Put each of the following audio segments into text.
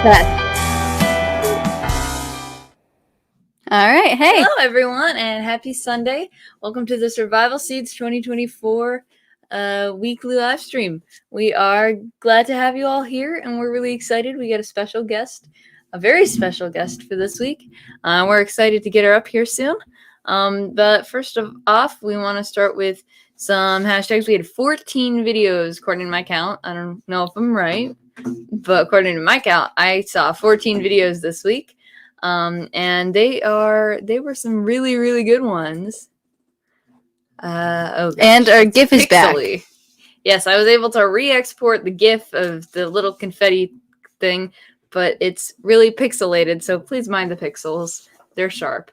All right, hey. Hello, everyone, and happy Sunday. Welcome to the Survival Seeds 2024 weekly live stream. We are glad to have you all here, and we're really excited. We got a special guest, a very special guest for this week. We're excited to get her up here soon. But first off, we want to start with some hashtags. We had 14 videos, according to my count. I don't know if I'm right, but according to my count, I saw 14 videos this week. And they were some really, really good ones. And our GIF is back. Yes, I was able to re-export the GIF of the little confetti thing, but it's really pixelated, so please mind the pixels. They're sharp.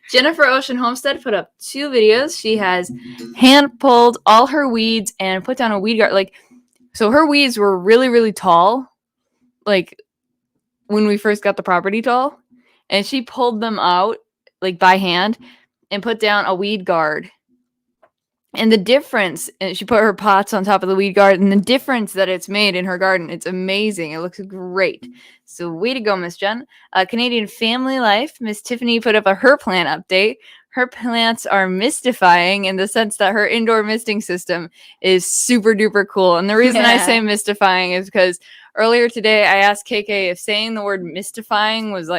Jennifer Ocean Homestead put up 2 videos. She has hand-pulled all her weeds and put down a weed guard. So her weeds were really, really tall. When we first got the property tall, and she pulled them out by hand and put down a weed guard. And the difference, and she put her pots on top of the weed guard, and the difference that it's made in her garden, it's amazing. It looks great. So way to go, Miss Jen. Canadian Family Life, Miss Tiffany put up a her plant update. Her plants are mystifying in the sense that her indoor misting system is super duper cool. And the reason I say mystifying is because earlier today, I asked KK if saying the word mystifying was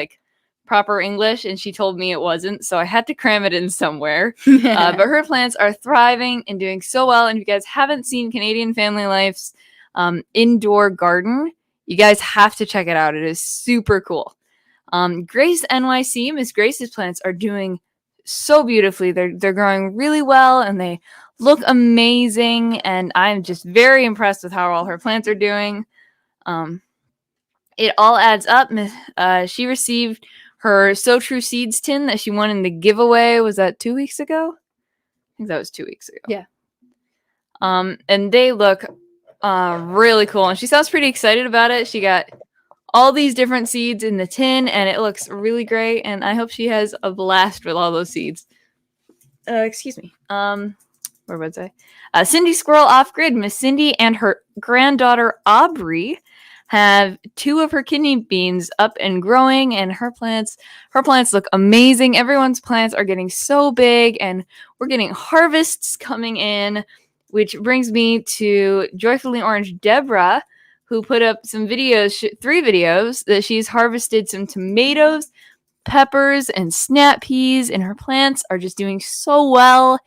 proper English, and she told me it wasn't, so I had to cram it in somewhere. But her plants are thriving and doing so well, and if you guys haven't seen Canadian Family Life's indoor garden, you guys have to check it out. It is super cool. Grace NYC, Miss Grace's plants are doing so beautifully. They're growing really well, and they look amazing, and I'm just very impressed with how all her plants are doing. It all adds up. She received her So True Seeds tin that she won in the giveaway. Was that 2 weeks ago? I think that was 2 weeks ago. Yeah. And they look really cool. And she sounds pretty excited about it. She got all these different seeds in the tin, and it looks really great. And I hope she has a blast with all those seeds. Excuse me. Where was I? Cindy Squirrel Off Grid. Miss Cindy and her granddaughter Aubrey have 2 of her kidney beans up and growing, and her plants look amazing. Everyone's plants are getting so big, and we're getting harvests coming in, which brings me to Joyfully Orange Deborah, who put up some videos, 3 videos, that she's harvested some tomatoes, peppers, and snap peas, and her plants are just doing so well.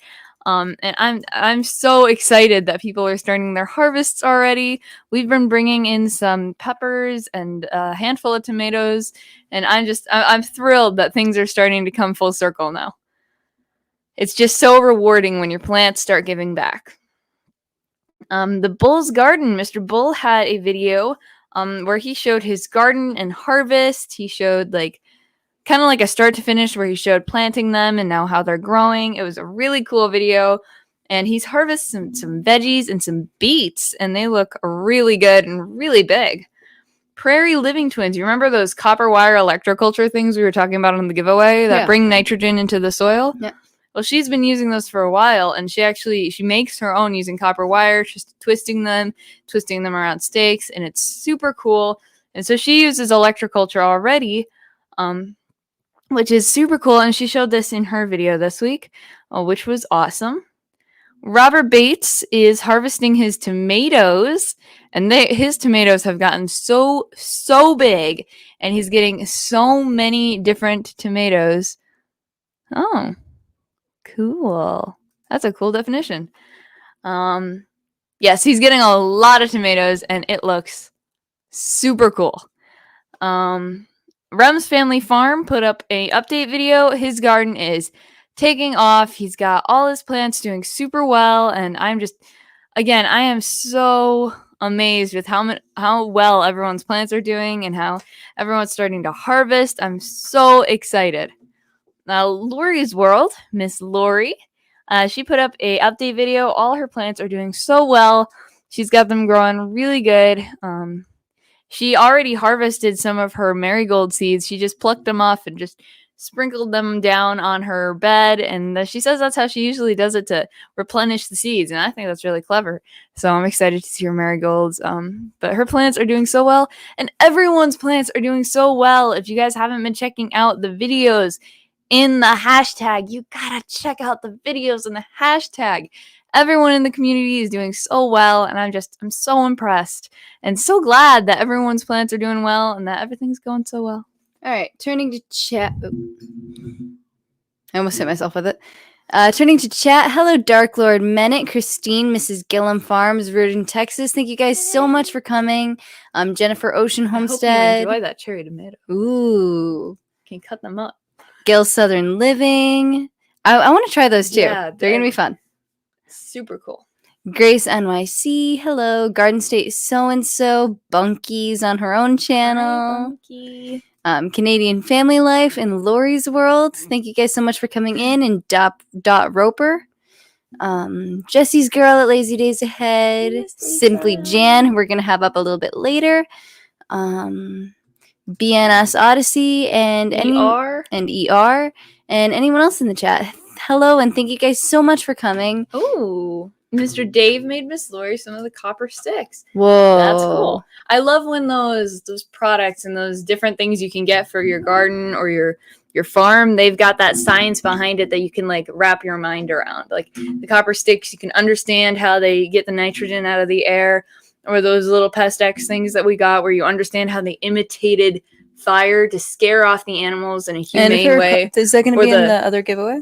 And I'm so excited that people are starting their harvests already. We've been bringing in some peppers and a handful of tomatoes, and I'm thrilled that things are starting to come full circle now. It's just so rewarding when your plants start giving back. The Bull's Garden, Mr. Bull had a video where he showed his garden and harvest. He showed kind of a start to finish where he showed planting them and now how they're growing. It was a really cool video, and he's harvested some veggies and some beets, and they look really good and really big. Prairie Living Twins, you remember those copper wire electroculture things we were talking about on the giveaway that bring nitrogen into the soil? Yeah. Well, she's been using those for a while, and she makes her own using copper wire, just twisting them around stakes, and it's super cool. And so she uses electroculture already, which is super cool, and she showed this in her video this week, which was awesome. Robert Bates is harvesting his tomatoes, and his tomatoes have gotten so big, and he's getting so many different tomatoes. Oh, cool. That's a cool definition. Yes, he's getting a lot of tomatoes, and it looks super cool. Rem's Family Farm put up a update video. His garden is taking off. He's got all his plants doing super well, and I am so amazed with how well everyone's plants are doing and how everyone's starting to harvest. I'm so excited. Now, Lori's World, Miss Lori, she put up a update video. All her plants are doing so well. She's got them growing really good. She already harvested some of her marigold seeds. She just plucked them off and just sprinkled them down on her bed, and she says that's how she usually does it to replenish the seeds, and I think that's really clever. So I'm excited to see her marigolds. But her plants are doing so well, and everyone's plants are doing so well. If you guys haven't been checking out the videos in the hashtag, you gotta check out the videos in the hashtag. Everyone in the community is doing so well, and I'm so impressed and so glad that everyone's plants are doing well and that everything's going so well. All right, turning to chat. I almost hit myself with it. Turning to chat. Hello, Dark Lord Menet, Christine, Mrs. Gillum Farms, Reardon, Texas. Thank you guys so much for coming. Jennifer Ocean Homestead. I hope you enjoy that cherry tomato. Ooh. Can you cut them up? Gil Southern Living. I want to try those too. Yeah, they're going to be fun. Super cool. Grace NYC. Hello. Garden State So-and-so. Bunky's on her own channel. Hi, Bunky. Canadian Family Life and Lori's World. Thank you guys so much for coming in. And Dot Roper. Jesse's Girl at Lazy Days Ahead. Yes, Simply Jan, who we're going to have up a little bit later. BNS Odyssey and ER. And anyone else in the chat. Hello, and thank you guys so much for coming. Ooh. Mr. Dave made Miss Lori some of the copper sticks. Whoa. That's cool. I love when those products and those different things you can get for your garden or your farm, they've got that science behind it that you can like wrap your mind around. Like the copper sticks, you can understand how they get the nitrogen out of the air, or those little Pest X things that we got where you understand how they imitated fire to scare off the animals in a humane way. Is that going to be in the other giveaway?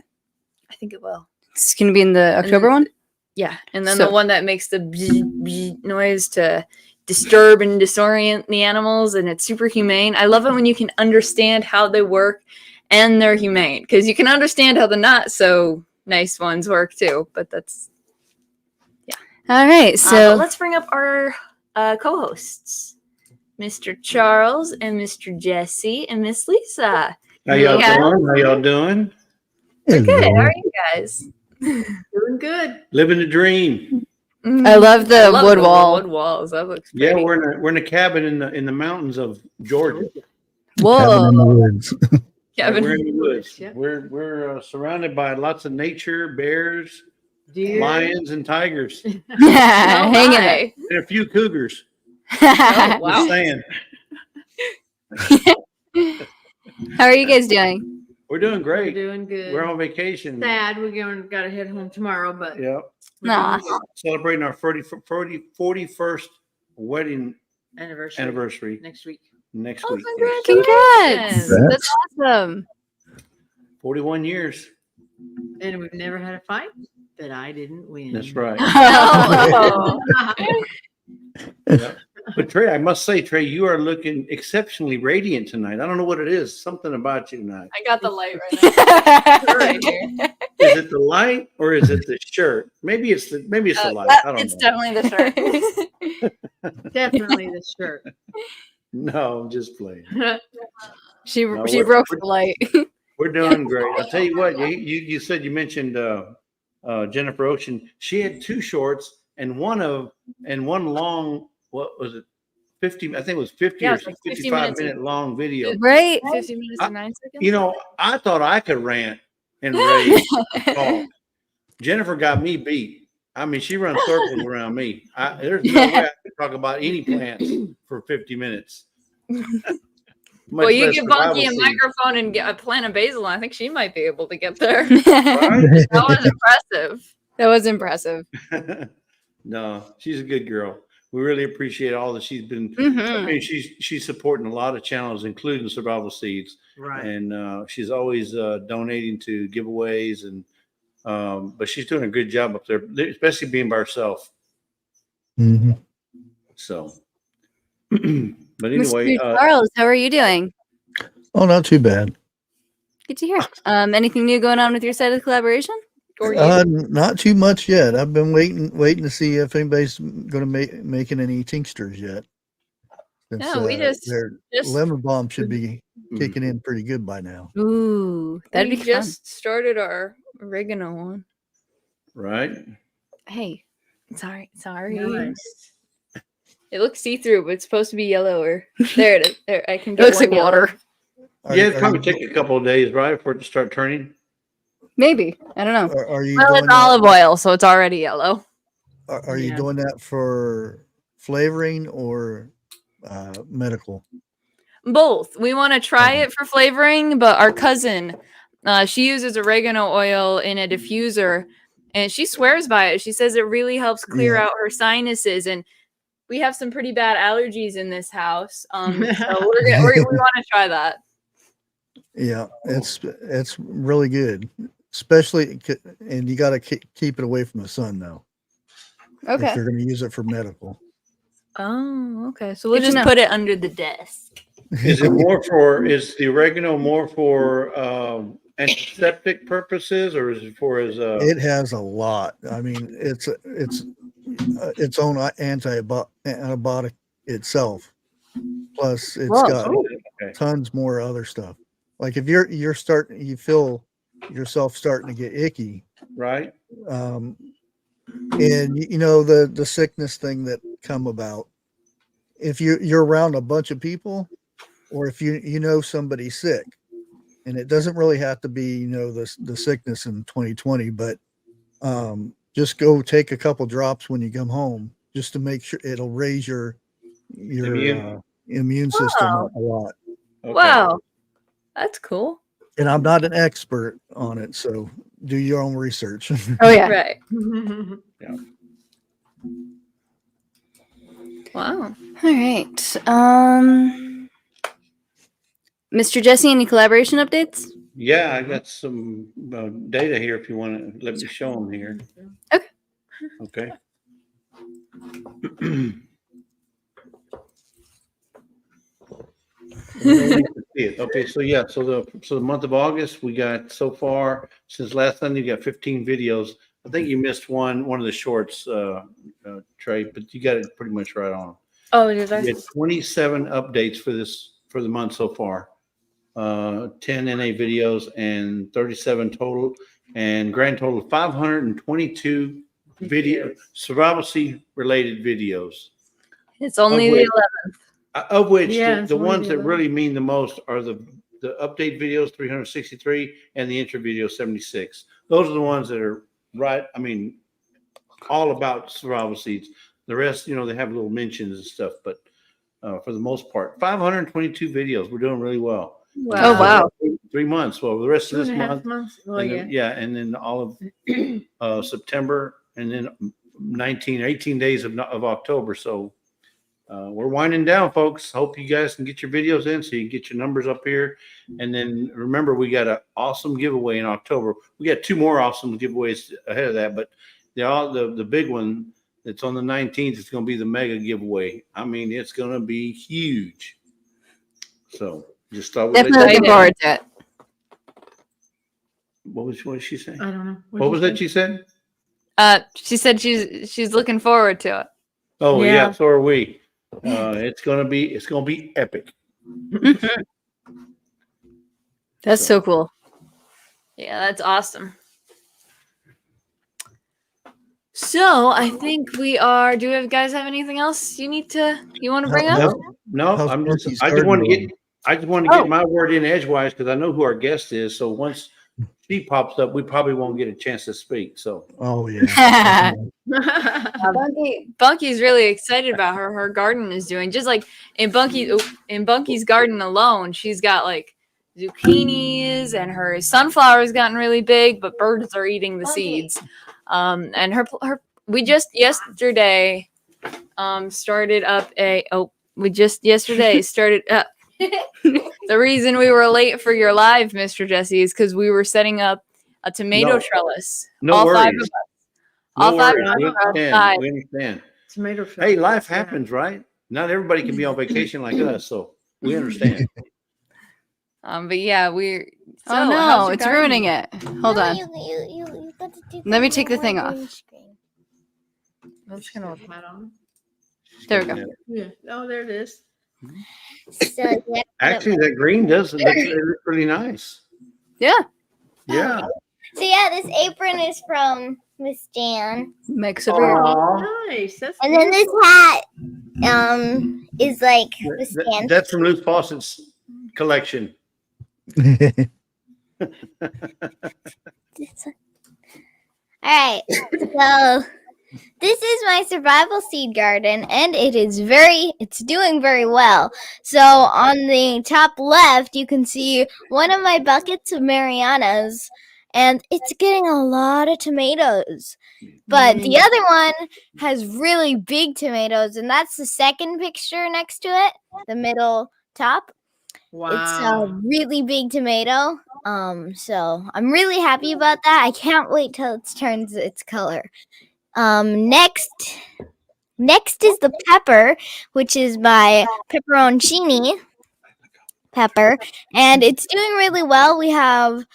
I think it will. It's going to be in the October one? Yeah, and then the one that makes the bzz, bzz noise to disturb and disorient the animals, and it's super humane. I love it when you can understand how they work and they're humane, because you can understand how the not so nice ones work too, but that's, yeah. All right, so let's bring up our co-hosts, Mr. Charles and Mr. Jesse and Miss Lisa. How y'all doing? We're good. How are you guys? Doing good. Living the dream. I love the wood wall. Wood walls. That looks Yeah, pretty. we're in a cabin in the mountains of Georgia. Whoa. Cabin in the woods. Cabin. We're in the woods. Yep. We're surrounded by lots of nature, bears, Deer. lions, and tigers, Oh, Hanging my. and a few cougars. Oh, wow. Just saying. How are you guys doing? We're doing We're great. doing good. We're on vacation. Sad. Gotta head home tomorrow, but Yep. we're Aw. doing good. Celebrating our 41st wedding anniversary next week. next Oh, week. Congrats. Congratulations. That's awesome. 41 years. And we've never had a fight that I didn't win. That's right. Oh. Yep. But Trey, I must say, Trey, you are looking exceptionally radiant tonight. I don't know what it is. Something about you tonight. I got the light right now. Right here. Is it the light or is it the shirt? Maybe it's the light. I don't It's know. definitely the shirt. Definitely the shirt. No, I'm just playing. she No, she we're- broke the light. We're doing great. I'll tell you what. You said you mentioned Jennifer Ocean. She had two shorts and one long. What was it? 50. I think it was 50 Yeah, or it's like 50 55 minutes. minute long video. Right? 50 minutes and 9 seconds? You know, I thought I could rant and rave. Talk. Jennifer got me beat. I mean, she runs circles around me. There's no way I could talk about any plants for 50 minutes. Well, you give Bunky a seed. microphone and get a plant of basil, I think she might be able to get there. Right? That was impressive. That was impressive. No, she's a good girl. We really appreciate all that she's been. I Mhm. mean, she's supporting a lot of channels, including Survival Seeds, Right. and she's always donating to giveaways, and but she's doing a good job up there, especially being by herself. Mhm. So, but anyway, Mr. Charles, how are you doing? Oh, not too bad. Good to hear. Anything new going on with your side of the collaboration? Or you. Not too much yet. I've been waiting to see if anybody's going to making any tinctures yet. Since, No, we just their lemon balm should be kicking in pretty good by now. Ooh, that'd we be just started our oregano one. right? fun. Hey, Sorry. Nice. It looks see-through, but it's supposed to be yellower. There it is. There, I can it get looks one like yellow. water. Yeah, it'd probably take a couple of days, right, for it to start turning. Maybe. I don't know. Are you Well, doing it's olive oil, so it's already yellow. Are you Yeah. doing that for flavoring or medical? Both. We want to try Okay. it for flavoring, but our cousin, she uses oregano oil in a diffuser, and she swears by it. She says it really helps clear Yeah. out her sinuses, and we have some pretty bad allergies in this house. So we want to try that. Yeah, it's really good, especially and you got to keep it away from the sun though. If Okay. you're going to use it for medical. Oh, okay. So we'll Good to just know. put it under the desk. Is the oregano more for antiseptic purposes, or is it for as It has a lot. I mean, it's its own antibiotic itself. Plus, it's Whoa. got okay. tons more other stuff. Like if you feel yourself starting to get icky, Right? and the sickness thing that come about. If you're around a bunch of people, or if you know somebody's sick, and it doesn't really have to be the sickness in 2020, but just go take a couple drops when you come home, just to make sure it'll raise your immune system Oh. a lot. Okay. Wow. That's cool. And I'm not an expert on it, so do your own research. Oh yeah. Right. Wow. All right. Mr. Jesse, any collaboration updates? Yeah, I got some data here if you want to let me show them here. Okay. Okay. Okay, so yeah, so the month of August, we got so far since last Sunday, you got 15 videos. I think you missed one of the shorts, Trey, but you got it pretty much right on. Oh, did I? We had 27 updates for the month so far. 10 NA videos and 37 total, and grand total of 522 survival seed related videos. It's only the 11th. Of which Yeah, the it's ones one that of the really mean the most are the update videos, 363, and the intro video, 76. Those are the ones that are right. I mean, all about survival seeds. The rest, they have little mentions and stuff, but for the most part, 522 videos. We're doing really well. Oh, wow. 3 months. Well, the rest of this 2.5 month, months. Well, and yeah. then, and then all of September, and then 18 days of October. So we're winding down, folks. Hope you guys can get your videos in so you can get your numbers up here. And then remember, we got an awesome giveaway in October. We got 2 more awesome giveaways ahead of that, but the big one that's on the 19th is going to be the mega giveaway. I mean, it's going to be huge. So just thought Definitely looking forward to it. What did she say? I don't know. What was that she said? She said she's looking forward to it. Oh yeah, Yeah. so are we. It's gonna be epic. That's so cool. Yeah, that's awesome. So I think we are. Do you guys have anything else you want to bring up? No, How's I just Bunky's want to garden get my word in edgewise because I know who our guest is. So once she pops up, we probably won't get a chance to speak. So Oh yeah. Bunky's really excited about her garden is doing. Just like in Bunky's garden alone, she's got like zucchinis, and her sunflower's gotten really big, but birds are eating the seeds. And we just yesterday started up the reason we were late for your live, Mr. Jesse, is because we were setting up a tomato trellis. No all worries. 5 of us. no All 5 worries. of We us are understand. outside. We understand. Tomato Hey, trellis, life yeah. happens, right? Not everybody can be on vacation like us, so we understand. But yeah, we're. So, Oh how's no, your it's garden? ruining it. Hold on. You got to do Let me the take the one thing on off. green screen. That's gonna look. Hat on. There we go. Yeah. Oh, there it is. So you have to put Actually, up that green does look really nice. Yeah. Yeah. So yeah, this apron is from Miss Jan, Makes it weird. Aw. Nice. That's and then this hat is like Miss Jan. That's from Luke Fawcett's collection. All right. So this is my survival seed garden, and it's doing very well. So on the top left, you can see one of my buckets of Marianas, and it's getting a lot of tomatoes. But the other one has really big tomatoes, and that's the second picture next to it, the middle top. It's a Wow. really big tomato. So I'm really happy about that. I can't wait till it turns its color. Next is the pepper, which is my pepperoncini pepper, and it's doing really well. We have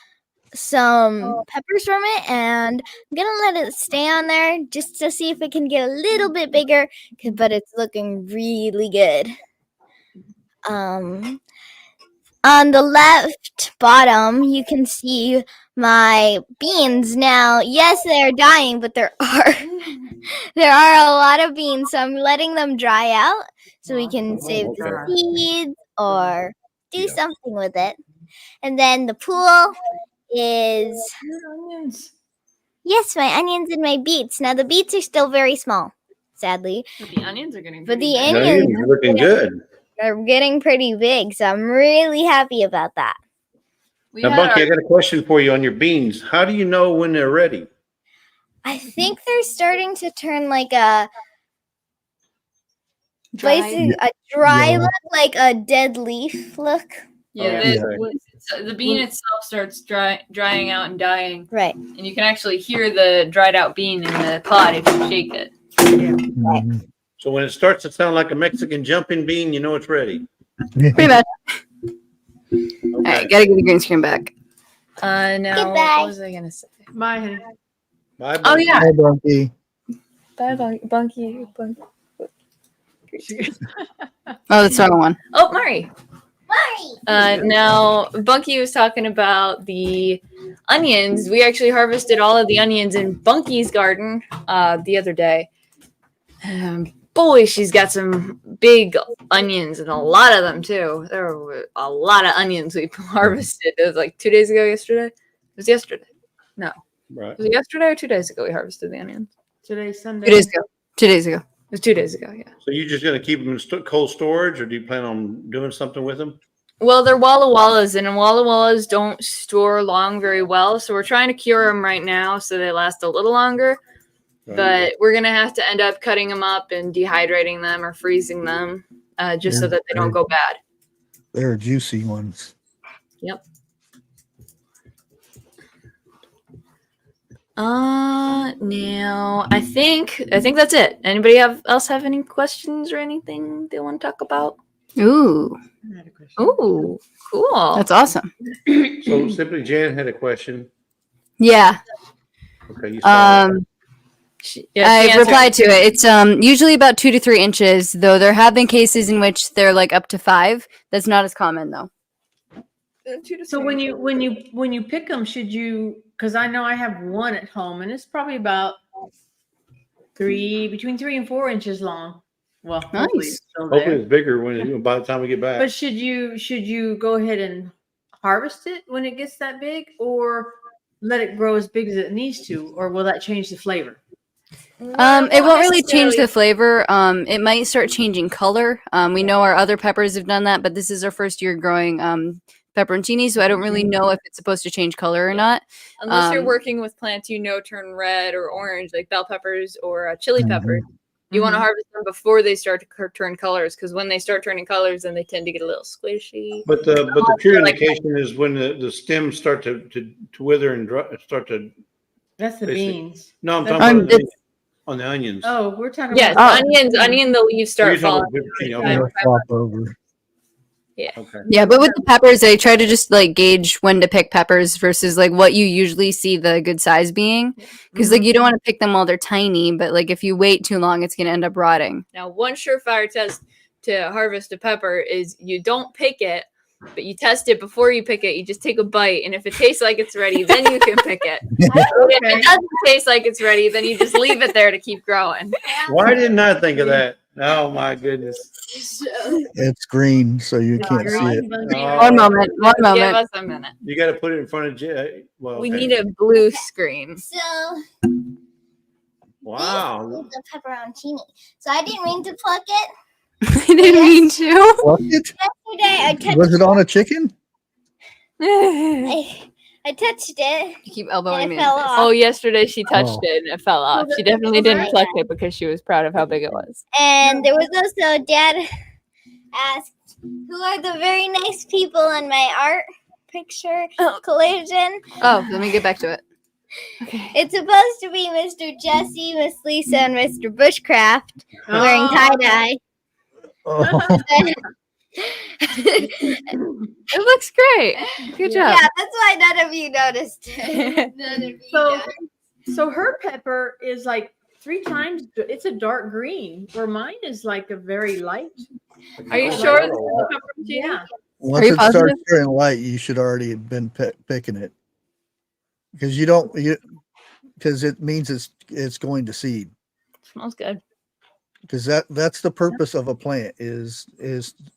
some peppers from it, and I'm gonna let it stay on there just to see if it can get a little bit bigger, but it's looking really good. On the left bottom, you can see my beans. Now, yes, they're dying, but there are a lot of beans, so I'm letting them dry out so we can save the okay. seeds or do something with it. And then the pool is, Onions. yes, my onions and my beets. Now, the beets are still very small, sadly, But the onions are getting but pretty the big. No, onions you're looking good. are getting pretty big, so I'm really happy about that. We Now, had Bunky, our- I got a question for you on your beans. How do you know when they're ready? I think they're starting to turn like a basically a dry Yeah. look, like a dead leaf look. Yeah, Okay. the bean itself starts drying out and dying, Right. and you can actually hear the dried out bean in the pod if you shake it. Mhm. So when it starts to sound like a Mexican jumping bean, you know it's ready. Pretty much. All Okay. right, gotta get the green screen back. Now, Goodbye. what was I gonna say? Bye, honey. Bye, Oh Bunky. yeah, Hi, Bunky. bye, Bunky. Oh, that's the wrong one. Oh, Mari. Now, Bunky was talking about the onions. We actually harvested all of the onions in Bunky's garden the other day. Boy, she's got some big onions and a lot of them too. There were a lot of onions we harvested. It was like 2 days ago yesterday. It was yesterday. Right. Was it yesterday or 2 days ago we harvested the onions? Today's Sunday. 2 days ago. 2 days ago. It was 2 days ago, yeah. So you're just going to keep them in cold storage, or do you plan on doing something with them? Well, they're Walla Wallas, and Walla Wallas don't store long very well. So we're trying to cure them right now so they last a little longer. Right. But we're going to have to end up cutting them up and dehydrating them or freezing them just so that they don't go bad. They're juicy ones. Yep. Now I think that's it. Anybody else have any questions or anything they want to talk about? Ooh, I had a question. Ooh, cool. that's awesome. So Simply Jan had a question. Yeah. Okay, you saw it. She I answered. replied to it. It's usually about 2 to 3 inches, though there have been cases in which they're like up to 5. That's not as common though. So when you pick them, should you? Because I know I have one at home, and it's probably about between 3 and 4 inches long. Well, hopefully Nice. it's still Hopefully there. it's bigger when by the time we get back. But should you go ahead and harvest it when it gets that big, or let it grow as big as it needs to, or will that change the flavor? It won't really change the flavor. It might start changing color. We know our other peppers have done that, but this is our first year growing pepperoncini, so I don't really know if it's supposed to change color or not. Unless you're Um, working with plants turn red or orange, like bell peppers or chili Mhm. peppers. You want to Mhm. harvest them before they start to turn colors, because when they start turning colors, then they tend to get a little squishy. But the true indication is when the stems start to wither and start to. That's the Basically. beans. No, I'm That's- talking about it's- on the onions. Oh, we're talking Yes, about onion, the leaves Oh, start you're talking falling. about pepperoni, Yeah. They'll flop over. Okay. Yeah, but with the peppers, I try to just like gauge when to pick peppers versus like what you usually see the good size being, because like you don't want to pick them while they're tiny, but like if you wait too long, it's gonna end up rotting. Now, one surefire test to harvest a pepper is you don't pick it, but you test it before you pick it. You just take a bite, and if it tastes like it's ready, then you can pick it. If it doesn't taste like it's ready, then you just leave it there to keep growing. Why didn't I think of that? Oh my goodness. It's green, so you can't see it. Oh, One moment. One Give moment. us a minute. You got to put it in front of Jen. Well, We okay. need a blue screen. So Wow. this is the pepperoncini. So I didn't mean to pluck it. I didn't mean to. What? Yesterday I touched Was it on a chicken? I touched it You keep and elbowing it me. fell off. Oh, yesterday she touched Oh. it and it fell off. She definitely didn't pluck it because she was proud of how big it was. And there was also Dad asked, "Who are the very nice people in my art picture collision?" Oh, let me get back to it. Okay. It's supposed to be Mr. Jesse, Miss Lisa, and Mr. Bushcraft wearing tie dye. Oh, It looks great. Good job. Yeah, that's why none of you noticed. None of you So- noticed. So her pepper is like 3 times. It's a dark green, where mine is like a very light. Are you sure this is the pepperoncini? Yeah. once you it starts positive? turning light, you should already have been picking it because because it means it's going to seed. Smells good. Because that's the purpose of a plant is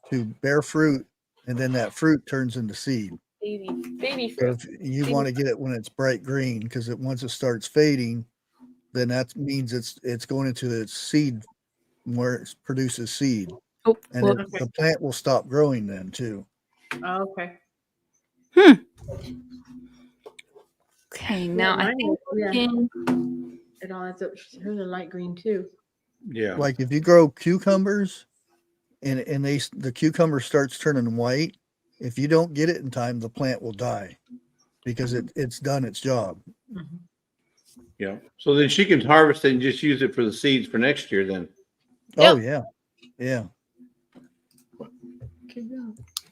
to bear fruit, and then that fruit turns into seed. Baby So fruit. if you want to get it when it's bright green, because once it starts fading, then that means it's going into its seed where it produces seed, Oh, and well, the plant will stop growing then too. Oh, okay. okay, now I Mine think is- we yeah. can. It all adds up. Hers are light green too. Yeah. Like if you grow cucumbers, and the cucumber starts turning white, if you don't get it in time, the plant will die because it's done its job. Yeah. So then she can harvest it and just use it for the seeds for next year then. Oh yeah,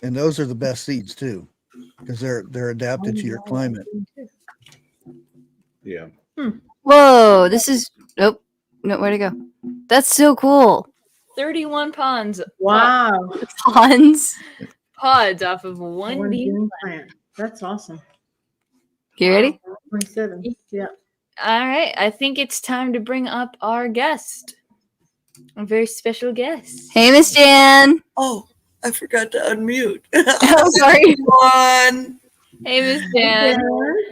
and those are the best seeds too, because they're adapted to your climate. Yeah. Whoa, this is. Nope. No, where'd it go? That's so cool. 31 pods Wow. Hans. pods off of one One bean. bean plant. That's awesome. You ready? 27. Yeah. All right, I think it's time to bring up our guest, a very special guest. Hey, Miss Jan. Oh, I forgot to unmute. Oh, sorry. Everyone, Hey, Miss Jan.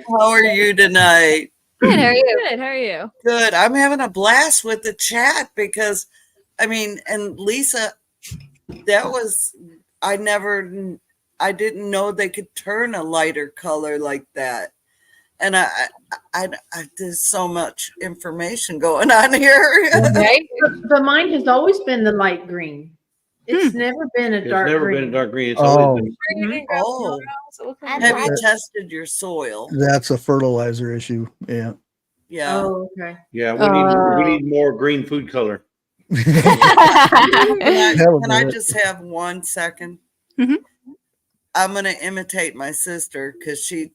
how are you tonight? Good. How are you? Good. How are you? Good. I'm having a blast with the chat because, I mean, and Lisa, that was I didn't know they could turn a lighter color like that, and I there's so much information going on here. Right? But mine has always been the light green. It's never been a It's dark never green. been a dark green. It's Oh. always been. Oh, I have you love- tested your soil? That's a fertilizer issue. Yeah. Yeah. Oh, okay. Yeah. Oh. We need more green food color. Can That would can be I it. just have 1 second? Mhm. I'm gonna imitate my sister because she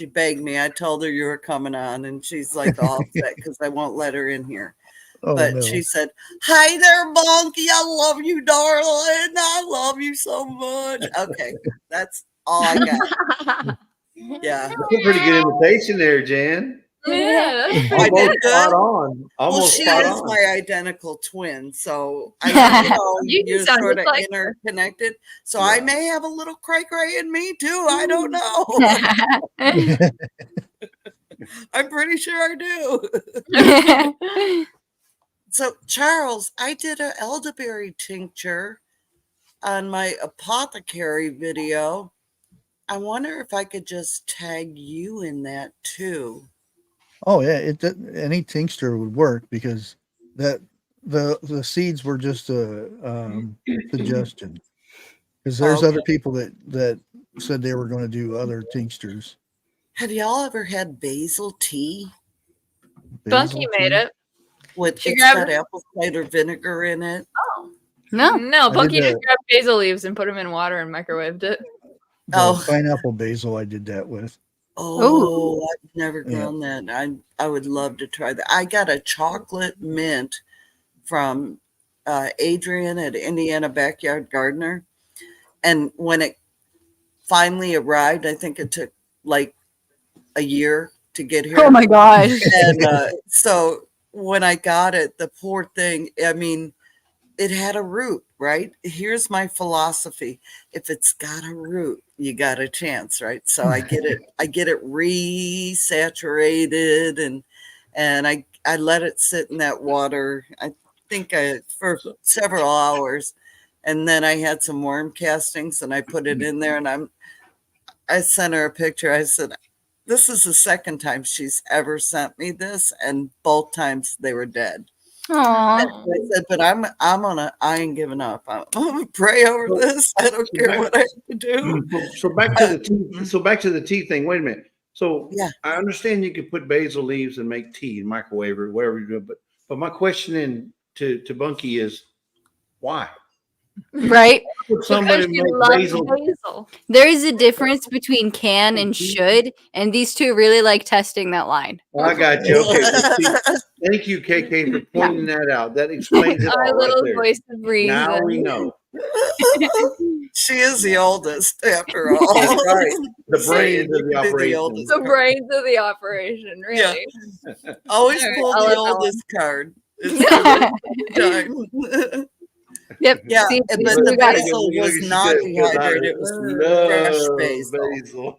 begged me. I told her you were coming on, and she's like all upset because I won't let her in here. Oh, But no. she said, "Hi there, Bonky. I love you, darling. I love you so much." Okay, that's all I got. Yeah. That's a pretty good imitation there, Jan. Yeah. I Almost did good. spot on. Well, Almost she spot is on. my identical twin, so I You you're sound sort of just like her. interconnected. So Yeah. I may have a little cray cray in me too. I don't know. I'm pretty sure I do. So Charles, I did an elderberry tincture on my apothecary video. I wonder if I could just tag you in that too. Oh yeah, any tincture would work because that the seeds were just a suggestion. Because there's Okay. other people that said they were going to do other tinctures. Have y'all ever had basil tea? Bunky Basil made tea. it. With She it's grabbed- got apple cider vinegar in it. No. No, I Bunky did just that. grabbed basil leaves and put them in water and microwaved it. The Oh. pineapple basil I did that with. Oh, I've never Yeah. grown that. I would love to try that. I got a chocolate mint from Adrian at Indiana Backyard Gardener, and when it finally arrived, I think it took like a year to get here. Oh my gosh. And so when I got it, the poor thing, I mean, it had a root, right? Here's my philosophy. If it's got a root, you got a chance, right? So I get it resaturated and I let it sit in that water. I think for several hours. And then I had some worm castings and I put it in there and I sent her a picture. I said, this is the second time she's ever sent me this, and both times they were dead. Aw. I said, but I ain't giving up. I'm gonna pray over this. I don't care what I have to do. So back to the tea. So back to the tea thing. Wait a minute. So Yeah. I understand you could put basil leaves and make tea and microwave or whatever you do, but my question to Bunky is why? Right? Would somebody Because she make loves basil? basil. There is a difference between can and should, and these two really like testing that line. I got you. Okay. See, thank you, KK, for pointing that out. That explains it Our all right little there. voice of reason. Now we know. She is the oldest, after all. That's right. The So brains you of the can be operation. oldest The card. brains of the operation, really. Always All right, pull I'll the let that one. oldest card. It's time. Yep. Yeah, See, but we the got it. basil was not dehydrated. It was fresh basil.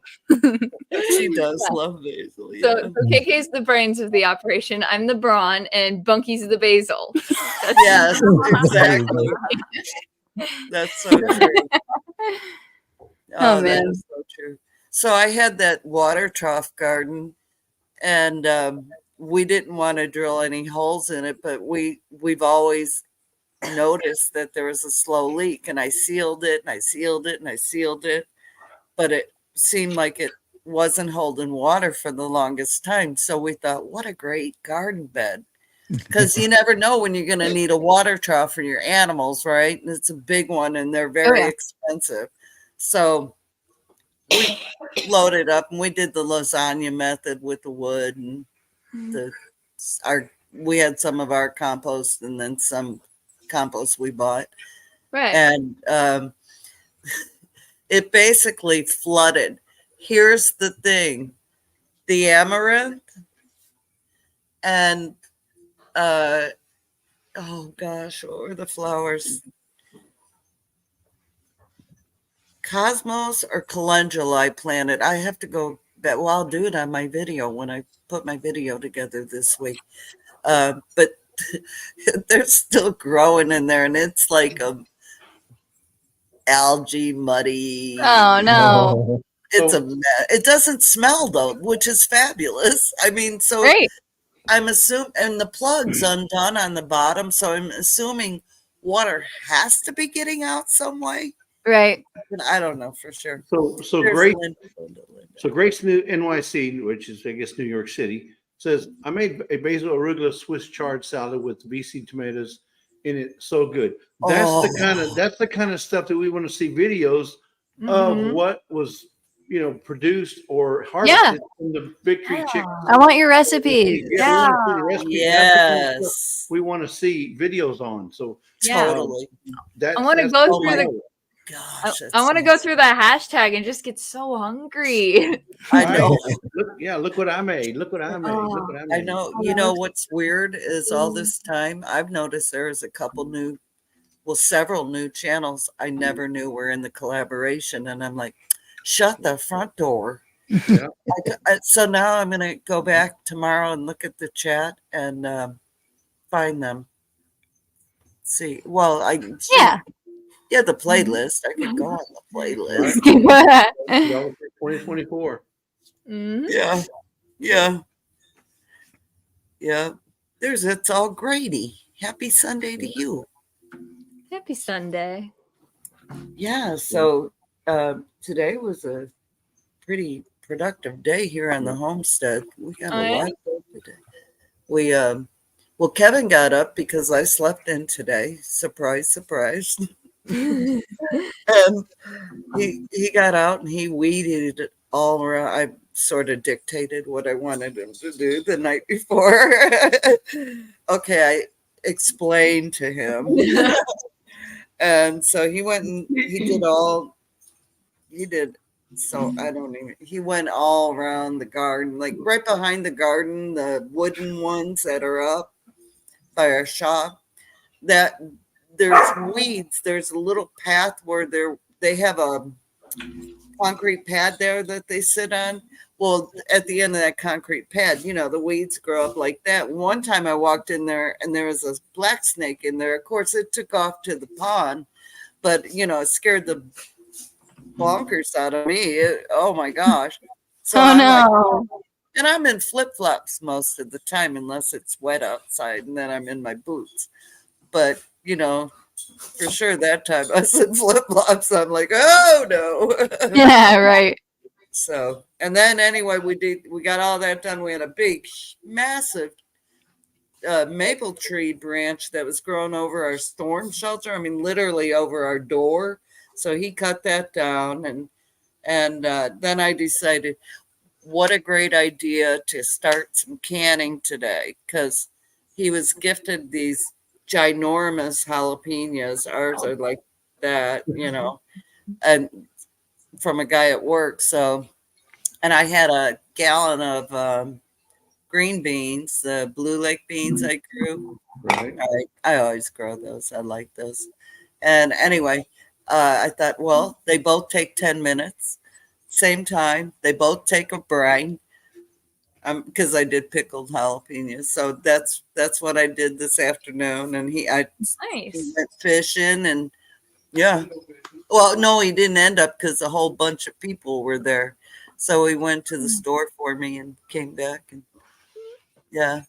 She does Yeah. love basil. Yeah. So KK's the brains of the operation. I'm the brawn, and Bunky's the basil. Yes, exactly. That's so true. Oh, That man. is so true. So I had that water trough garden, and we didn't want to drill any holes in it, but we've always noticed that there was a slow leak, and I sealed it, and I sealed it, and I sealed it, but it seemed like it wasn't holding water for the longest time. So we thought, what a great garden bed. Because you never know when you're going to need a water trough for your animals, right? And it's a big one and they're very expensive. So we loaded up and we did the lasagna method with the wood and we had some of our compost and then some compost we bought. Right. And it basically flooded. Here's the thing. The amaranth and oh gosh, what were the flowers? Cosmos or calendula I planted. I have to go back. Well, I'll do it on my video when I put my video together this week. But they're still growing in there, and it's like a algae muddy. Oh no! It's a mess. It doesn't smell though, which is fabulous. I mean, so Great. I'm assuming, and the plug's undone on the bottom, so I'm assuming water has to be getting out some way. Right. But I don't know for sure. So There's Grace, Linda. so Grace New NYC, which is I guess New York City, says I made a basil arugula Swiss chard salad with VC tomatoes in it. So good. That's the kind of stuff that we want to see videos of what was produced or harvested from the Victory Chicken. I want your recipes. Yeah, we want to see the recipes. Yes. That's the kind of stuff we want to see videos on. So Totally. I want to go through the. Gosh, I want to go through that hashtag and just get so hungry. I know. Look what I made. Look what I made. Look what I made. I know. You know what's weird is all this time I've noticed there is a couple several new channels I never knew were in the collaboration, and I'm like, shut the front door. Yeah. So now I'm going to go back tomorrow and look at the chat and find them. See, well, the playlist. I could go on the playlist. 2024. Mm-hmm. Yeah. It's all Grady. Happy Sunday to you. Happy Sunday. Yeah. So today was a pretty productive day here on the homestead. We got a lot done today. Well, Kevin got up because I slept in today. Surprise, surprise. And he got out and he weeded it all around. I sort of dictated what I wanted him to do the night before. Okay, I explained to him. And so he went and he went all around the garden, like right behind the garden, the wooden ones that are up by our shop. there's weeds. There's a little path where they have a concrete pad there that they sit on. Well, at the end of that concrete pad, the weeds grow up like that. One time I walked in there and there was a black snake in there. Of course, it took off to the pond, but it scared the bonkers out of me. Oh my gosh. So and I'm in flip-flops most of the time, unless it's wet outside, and then I'm in my boots. But, for sure that time I was in flip-flops. I'm like, oh no. Yeah, right. So, and then anyway, we got all that done. We had a big, massive maple tree branch that was growing over our storm shelter. I mean, literally over our door. So he cut that down, and then I decided, what a great idea to start some canning today, because he was gifted these ginormous jalapenos. Ours are like that, and from a guy at work. So, and I had a gallon of green beans, the Blue Lake beans I grew. Right. I always grow those. I like those. And anyway, I thought, well, they both take 10 minutes. Same time. They both take a brine. Because I did pickled jalapenos. So that's what I did this afternoon. And he went fishing, and yeah. Well, no, he didn't end up, because a whole bunch of people were there. So he went to the store for me and came back, and yeah.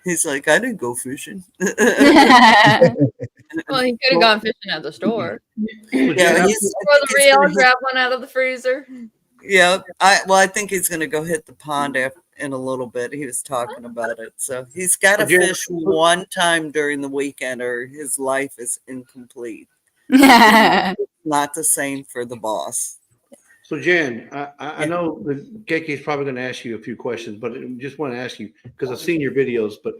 He's like, I didn't go fishing. Well, he could have gone fishing at the store. Yeah, grab one out of the freezer. Yeah, I think he's going to go hit the pond in a little bit. He was talking about it. So he's got to fish one time during the weekend, or his life is incomplete. Not the same for the boss. So Jan, I know that KK is probably going to ask you a few questions, but I just want to ask you, because I've seen your videos, but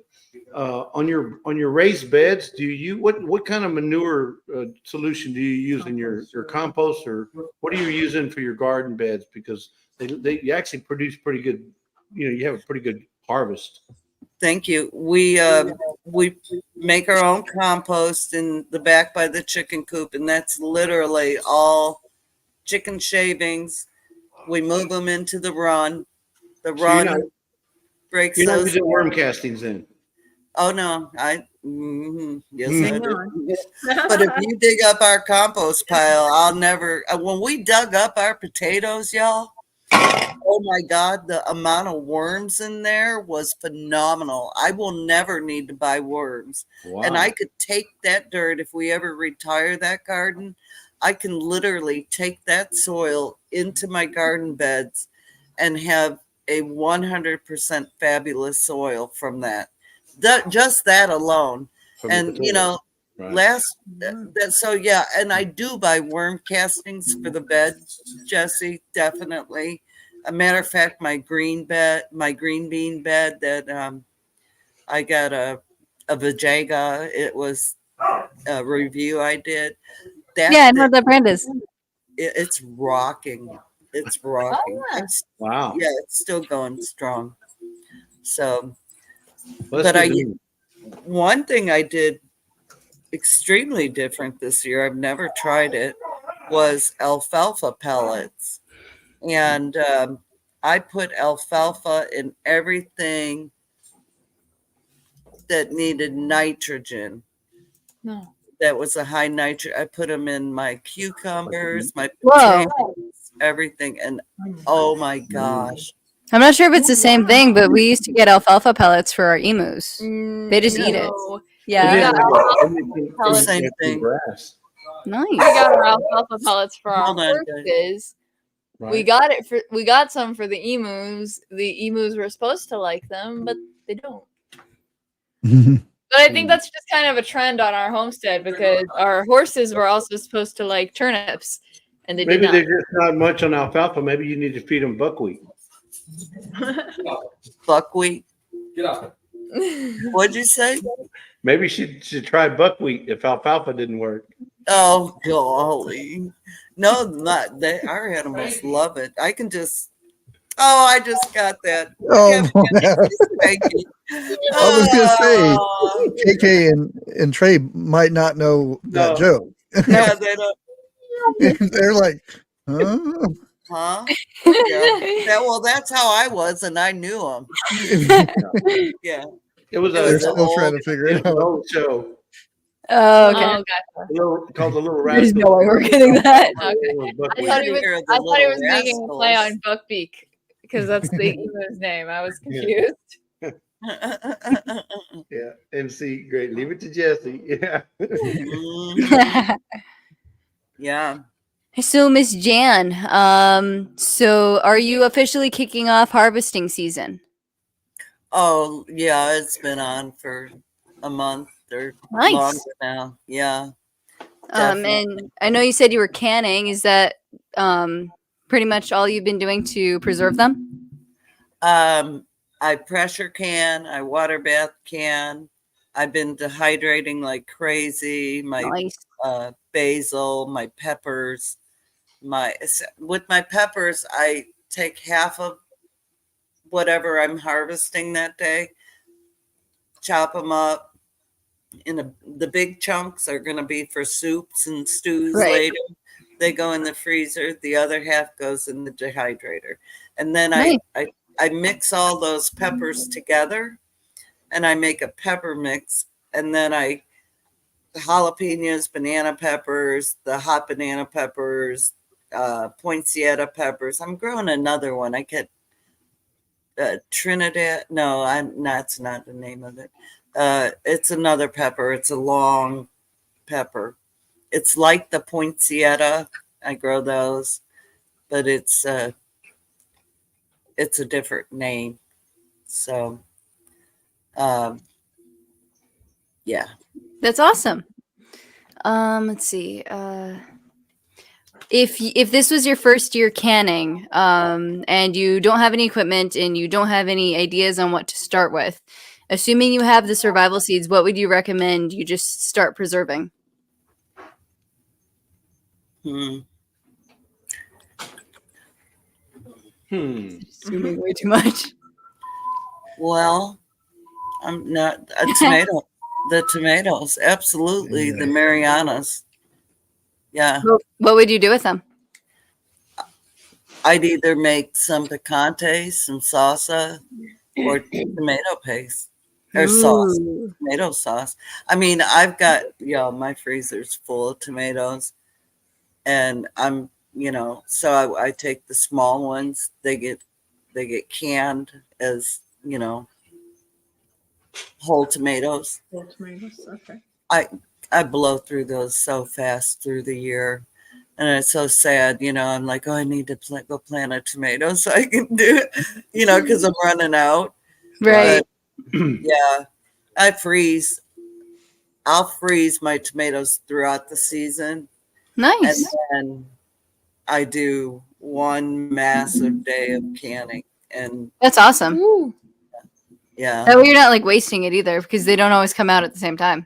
on your raised beds, do you what kind of manure solution do you use in your compost, or what are you using for your garden beds? Because they actually produce pretty good, you have a pretty good harvest. Thank you. We make our own compost in the back by the chicken coop, and that's literally all chicken shavings. We move them into the run. The run breaks You're not those. using worm castings in. Oh no, yes, I do. But if you dig up our compost pile, I'll never. When we dug up our potatoes, y'all, oh my God, the amount of worms in there was phenomenal. I will never need to buy worms. Wow. And I could take that dirt, if we ever retire that garden, I can literally take that soil into my garden beds and have a 100% fabulous soil from that. Just that alone. And, right. So yeah, and I do buy worm castings for the bed, Jesse, definitely. A matter of fact, my green bean bed that I got a Vajaga. It was a review I did. I know what that brand is. It's rocking. It's rocking. Oh, yeah. Wow. Yeah, it's still going strong. So, Well, but one thing I did extremely different this year, I've never tried it, was alfalfa pellets. And I put alfalfa in everything that needed nitrogen. No. That was a high nitrogen. I put them in my cucumbers, my potatoes, everything. And oh my gosh. I'm not sure if it's the same thing, but we used to get alfalfa pellets for our emus. They just eat it. Yeah. Same thing. Nice. We got our alfalfa pellets for our Hold on, horses. Right. We got some for the emus. The emus were supposed to like them, but they don't. But I think that's just kind of a trend on our homestead, because our horses were also supposed to like turnips, and they did not. Maybe they're just not much on alfalfa. Maybe you need to feed them buckwheat. Buckwheat. Get off. What'd you say? Maybe she should try buckwheat if alfalfa didn't work. Oh golly. No, not they. Our animals love it. I can just Oh, I just got that. Oh, Thank you. I was gonna say Oh, KK and Trey might not know that No. joke. yeah, they don't. They're like, huh? Huh? Yeah. Well, that's how I was, and I knew them. Yeah. It was It They're was a an still trying to figure it out. old show. Oh, okay. Oh, gotcha. Called the Little There's Rascals. no way we're getting that. Okay. I Buckwheat. thought he was. Hear the I thought he was Little making a play Rascals. on Buckbeak because that's the Ewo's name. I was confused. Yeah, MC, great. Leave it to Jesse. Yeah. Mhm. Yeah. So, Miss Jan, so are you officially kicking off harvesting season? Oh, yeah, it's been on for a month or Nice. longer now. Yeah. Definitely. And I know you said you were canning. Is that pretty much all you've been doing to preserve them? I pressure can, I water bath can. I've been dehydrating like crazy. My Nice. basil, my peppers. With my peppers, I take half of whatever I'm harvesting that day, chop them up. The big chunks are going to be for soups and stews Right. later. They go in the freezer. The other half goes in the dehydrator. And then Nice. I mix all those peppers together and I make a pepper mix. And then the jalapenos, banana peppers, the hot banana peppers, poinsettia peppers. I'm growing another one. I get Trinidad. No, that's not the name of it. It's another pepper. It's a long pepper. It's like the poinsettia. I grow those, but it's a different name. So, yeah. That's awesome. Let's see. If this was your first year canning, and you don't have any equipment and you don't have any ideas on what to start with, assuming you have the survival seeds, what would you recommend you just start preserving? Assuming way too much. Well, I'm not a tomato. The tomatoes, absolutely. The Marianas. Yeah. What would you do with them? I'd either make some picante, some salsa, or tomato paste or sauce, tomato sauce. I mean, I've got, my freezer's full of tomatoes, and so I take the small ones. They get canned as, whole tomatoes. Whole tomatoes. Okay. I blow through those so fast through the year. And it's so sad, I'm like, oh, I need to go plant a tomato so I can do it, because I'm running out. Right. But, yeah, I'll freeze my tomatoes throughout the season. Nice. And then I do one massive day of canning. And That's awesome. Ooh. yeah. That way you're not like wasting it either because they don't always come out at the same time.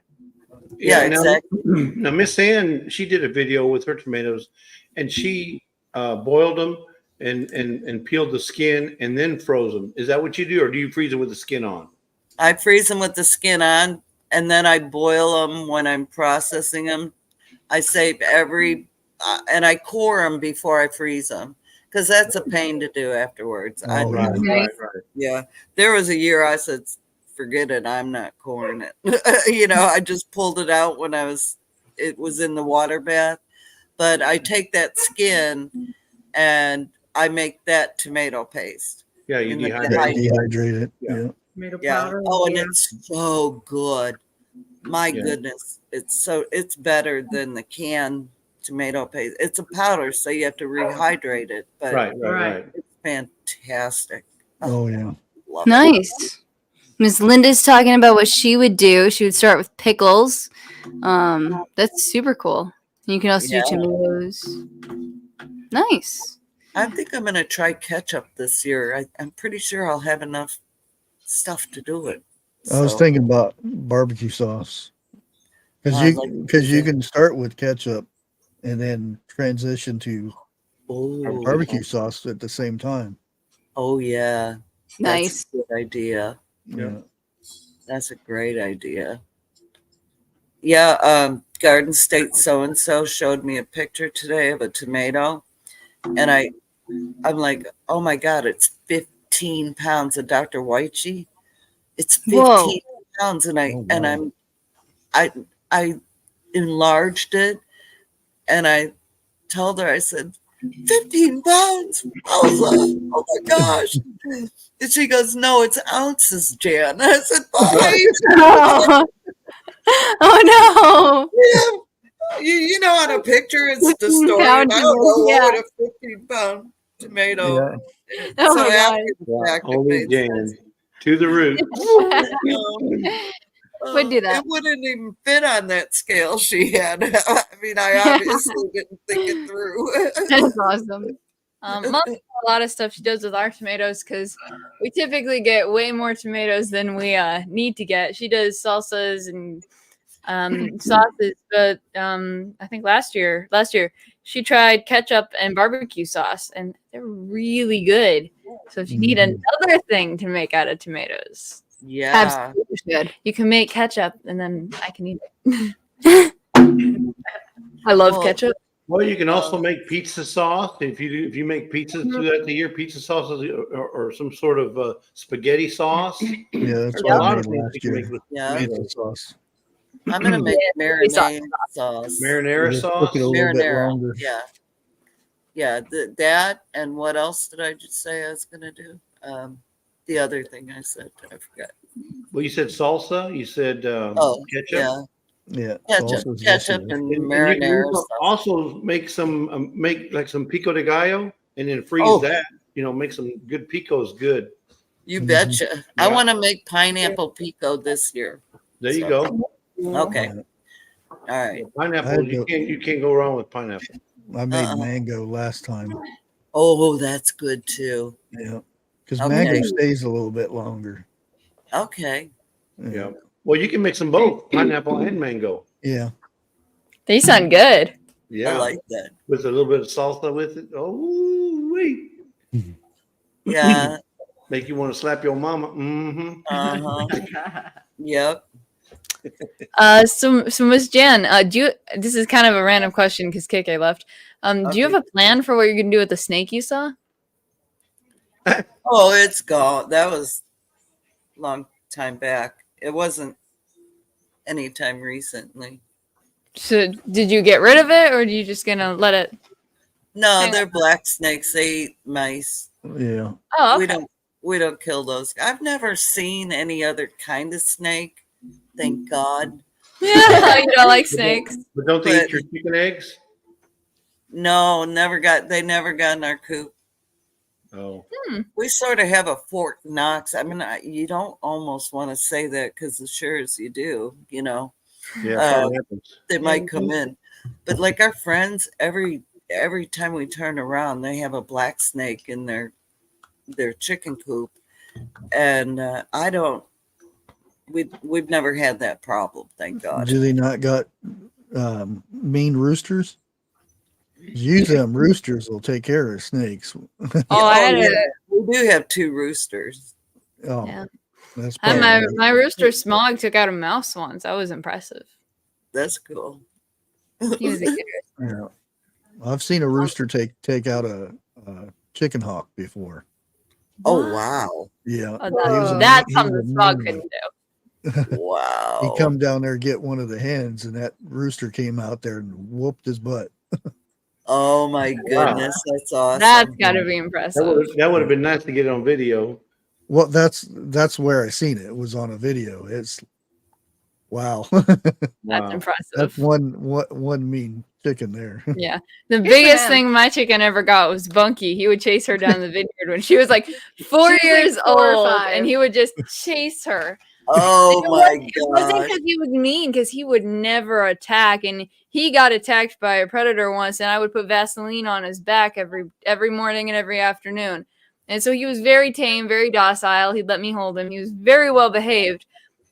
Yeah, now, exactly. Now, Miss Ann, she did a video with her tomatoes, and she boiled them and peeled the skin and then froze them. Is that what you do, or do you freeze them with the skin on? I freeze them with the skin on, and then I boil them when I'm processing them. I save and I core them before I freeze them because that's a pain to do afterwards. Right. Yeah. There was a year I said, forget it. I'm not coring it. I just pulled it out when it was in the water bath. But I take that skin and I make that tomato paste. Yeah, you dehydrate it. Yeah. Tomato Yeah. powder. Oh, and it's so good. My goodness. It's better than the canned tomato paste. It's a powder, so you have to rehydrate it. But Right. it's fantastic. Oh yeah. Love it. Nice. Miss Linda's talking about what she would do. She would start with pickles. That's super cool. You can also do tomatoes. Nice. I think I'm going to try ketchup this year. I'm pretty sure I'll have enough stuff to do it. I was thinking about barbecue sauce because you can start with ketchup and then transition to barbecue sauce at the same time. Oh yeah. Nice. That's a good idea. Yeah. That's a great idea. Yeah, Garden State so-and-so showed me a picture today of a tomato. And I'm like, oh my God, it's 15 pounds of Dr. Whitey. It's 15 Whoa. pounds. And Oh, wow. I enlarged it and I told her, I said, 15 pounds. Oh my gosh. And she goes, no, it's ounces, Jan. I said, fine. Oh no. Yeah. You know, on a picture, it's 15 distorted. I don't pounds, know what yeah. would a 15-pound tomato. Yeah. Oh my after God. the fact, it Only made Jan. sense. To the root. Would do that. It wouldn't even fit on that scale she had. I mean, I obviously didn't think it through. That's awesome. Mom does a lot of stuff she does with our tomatoes because we typically get way more tomatoes than we need to get. She does salsas and sauces, but I think last year she tried ketchup and barbecue sauce, and they're really good. So if you need another thing to make out of tomatoes, Yeah. Absolutely should. you can make ketchup, and then I can eat it. I love Well, ketchup. Well, you can also make pizza sauce if you make pizza throughout the year. Pizza sauce or some sort of spaghetti sauce. Yeah, that's There's what a lot I of made things last you can year. make with Yeah. Pizza tomatoes. sauce. I'm going to make marinara sauce. Marinara Just sauce. cook it a little bit Marinara. longer. Yeah. Yeah. That and what else did I just say I was going to do? The other thing I said, I forgot. Well, you said salsa. You said Oh, ketchup. yeah. Yeah. Ketchup salsa's just and And you marinara can sauce. also make some make like some pico de gallo and then freeze Oh. that. Make some good picos. Good. You Mhm. betcha. I Yeah. want to make pineapple pico this year. There you So- go. Okay. Yeah. All right. Pineapple. You can't go wrong with pineapple. I made Uh-uh. mango last time. Oh, that's good too. Yeah. Because Okay. mango stays a little bit longer. Okay. Yeah. Well, you can mix them both, pineapple and mango. Yeah. They sound good. Yeah. I like that. With a little bit of salsa with it. Oh, wait. Yeah. Make you want to slap your mama. Mm-hmm. Uh-huh. Yep. So Miss Jan, this is kind of a random question because KK left. Do you have a plan for what you're gonna do with the snake you saw? Oh, it's gone. That was a long time back. It wasn't anytime recently. So did you get rid of it, or are you just gonna let it? No, Hang they're black snakes. They eat mice. Yeah. Oh, okay. We don't kill those. I've never seen any other kind of snake. Thank God. Yeah, you don't like snakes. But don't they But- eat your chicken eggs? No, they never got in our coop. Oh. We sort of have a Fort Knox. I mean, you don't almost want to say that because as sure as you do, Yeah, Uh, that happens. they might come in. But like our friends, every time we turn around, they have a black snake in their chicken coop, and we've never had that problem, thank God. Do they not got mean roosters? Usually them roosters will take care of snakes. Oh, I had we do have 2 roosters. Oh, Yeah. that's and probably my rooster Smog took out a mouse once. That was impressive. That's cool. He was a good yeah. I've seen a rooster take out a chicken hawk before. Oh wow. Yeah. Oh, He was a that's mean- he was something a Smog mean couldn't one. do. Wow. He come down there get one of the hens, and that rooster came out there and whooped his butt. Oh my goodness, that's awesome. That's got to be impressive. That would have been nice to get it on video. Well, that's where I seen it. It was on a video. It's wow. That's Wow. impressive. That's one mean chicken there. Yeah. The for biggest him. thing my chicken ever got was Bunky. He would chase her down the vineyard when she was like 4 like years 4 or old, 5. and he would just chase her. Oh my It wasn't god. because he was mean, because he would never attack, and he got attacked by a predator once, and I would put Vaseline on his back every morning and every afternoon. And so he was very tame, very docile. He'd let me hold him. He was very well behaved,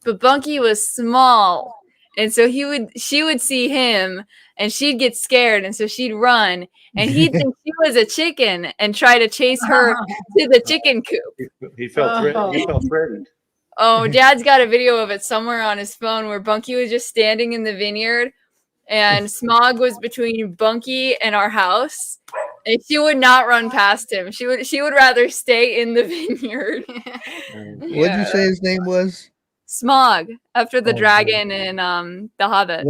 but Bunky was small, and so she would see him, and she'd get scared, and so she'd run, and he'd think she was a chicken and try to chase her to the chicken coop. He felt threatened. He felt threatened. Oh, Dad's got a video of it somewhere on his phone where Bunky was just standing in the vineyard, and Smog was between Bunky and our house, and she would not run past him. She would rather stay in the vineyard. What did you say his name was? Smog, after the Oh, dragon in The Hobbit.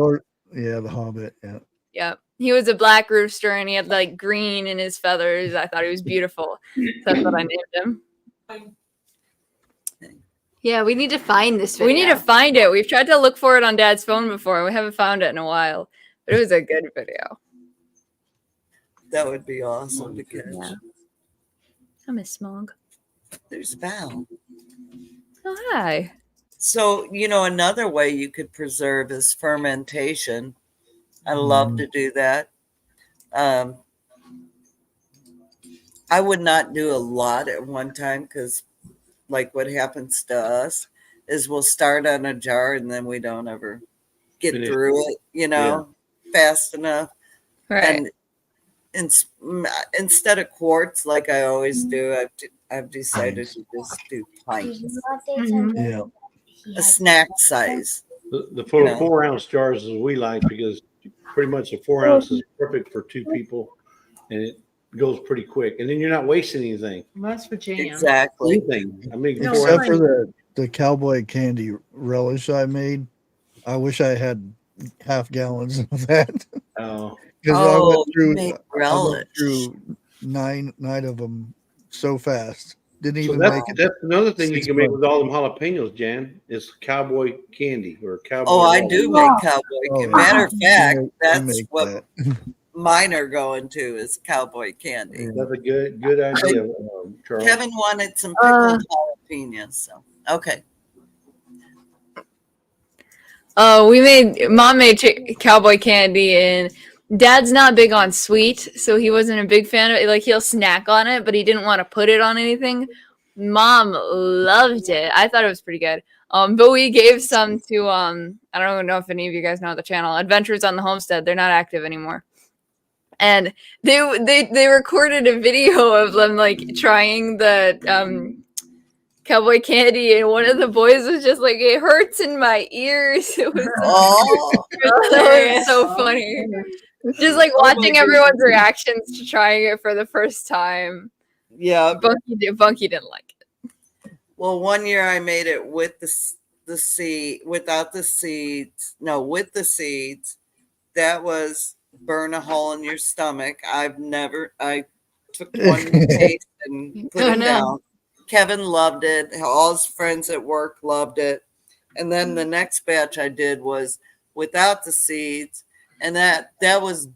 Yeah, the Hobbit. Yeah. Yep. He was a black rooster, and he had like green in his feathers. I thought he was beautiful. So that's what I named him. Yeah, we need to find this video. We need to find it. We've tried to look for it on Dad's phone before, and we haven't found it in a while. But it was a good video. That would be awesome to catch. Yeah. I miss Smog. There's Val. Oh, hi. So, another way you could preserve is fermentation. I love to do that. I would not do a lot at one time because, like, what happens to us is we'll start on a jar and then we don't ever get through it, fast enough. Right. And instead of quarts, like I always do, I've decided to just do pints. Yeah. A snack size. The 4 ounce jars is we like because pretty much a 4 ounce is perfect for 2 people, and it goes pretty quick. And then you're not wasting anything. Well, that's for jam. Exactly. Anything. I mean, No, 4 Except ounces. for the cowboy candy relish I made. I wish I had half gallons of that. Oh, Because Oh, I went make through relish. nine of them so fast. Didn't so even that's, make it. that's another thing you 6 can make months. with all them jalapenos, Jan, is cowboy candy or cowboy. Oh, I relish. do make cowboy. Oh, Matter of fact, you that's make what that. mine are going to is cowboy candy. That's a good idea, Charles. Kevin wanted some pickled jalapenos. So okay. Oh, Mom made cowboy candy, and Dad's not big on sweet, so he wasn't a big fan of it. Like, he'll snack on it, but he didn't want to put it on anything. Mom loved it. I thought it was pretty good. But we gave some to I don't know if any of you guys know the channel, Adventures on the Homestead. They're not active anymore. And they recorded a video of them like trying the cowboy candy, and one of the boys was just like, "It hurts in my ears." It was Oh, that was so funny. Just like watching everyone's reactions to trying it for the first time. yeah. Bunky didn't like it. Well, one year I made it with the seed, without the seeds. No, with the seeds. That was burn a hole in your stomach. I took one taste and put it down. Kevin loved it. All his friends at work loved it. And then the next batch I did was without the seeds. And that was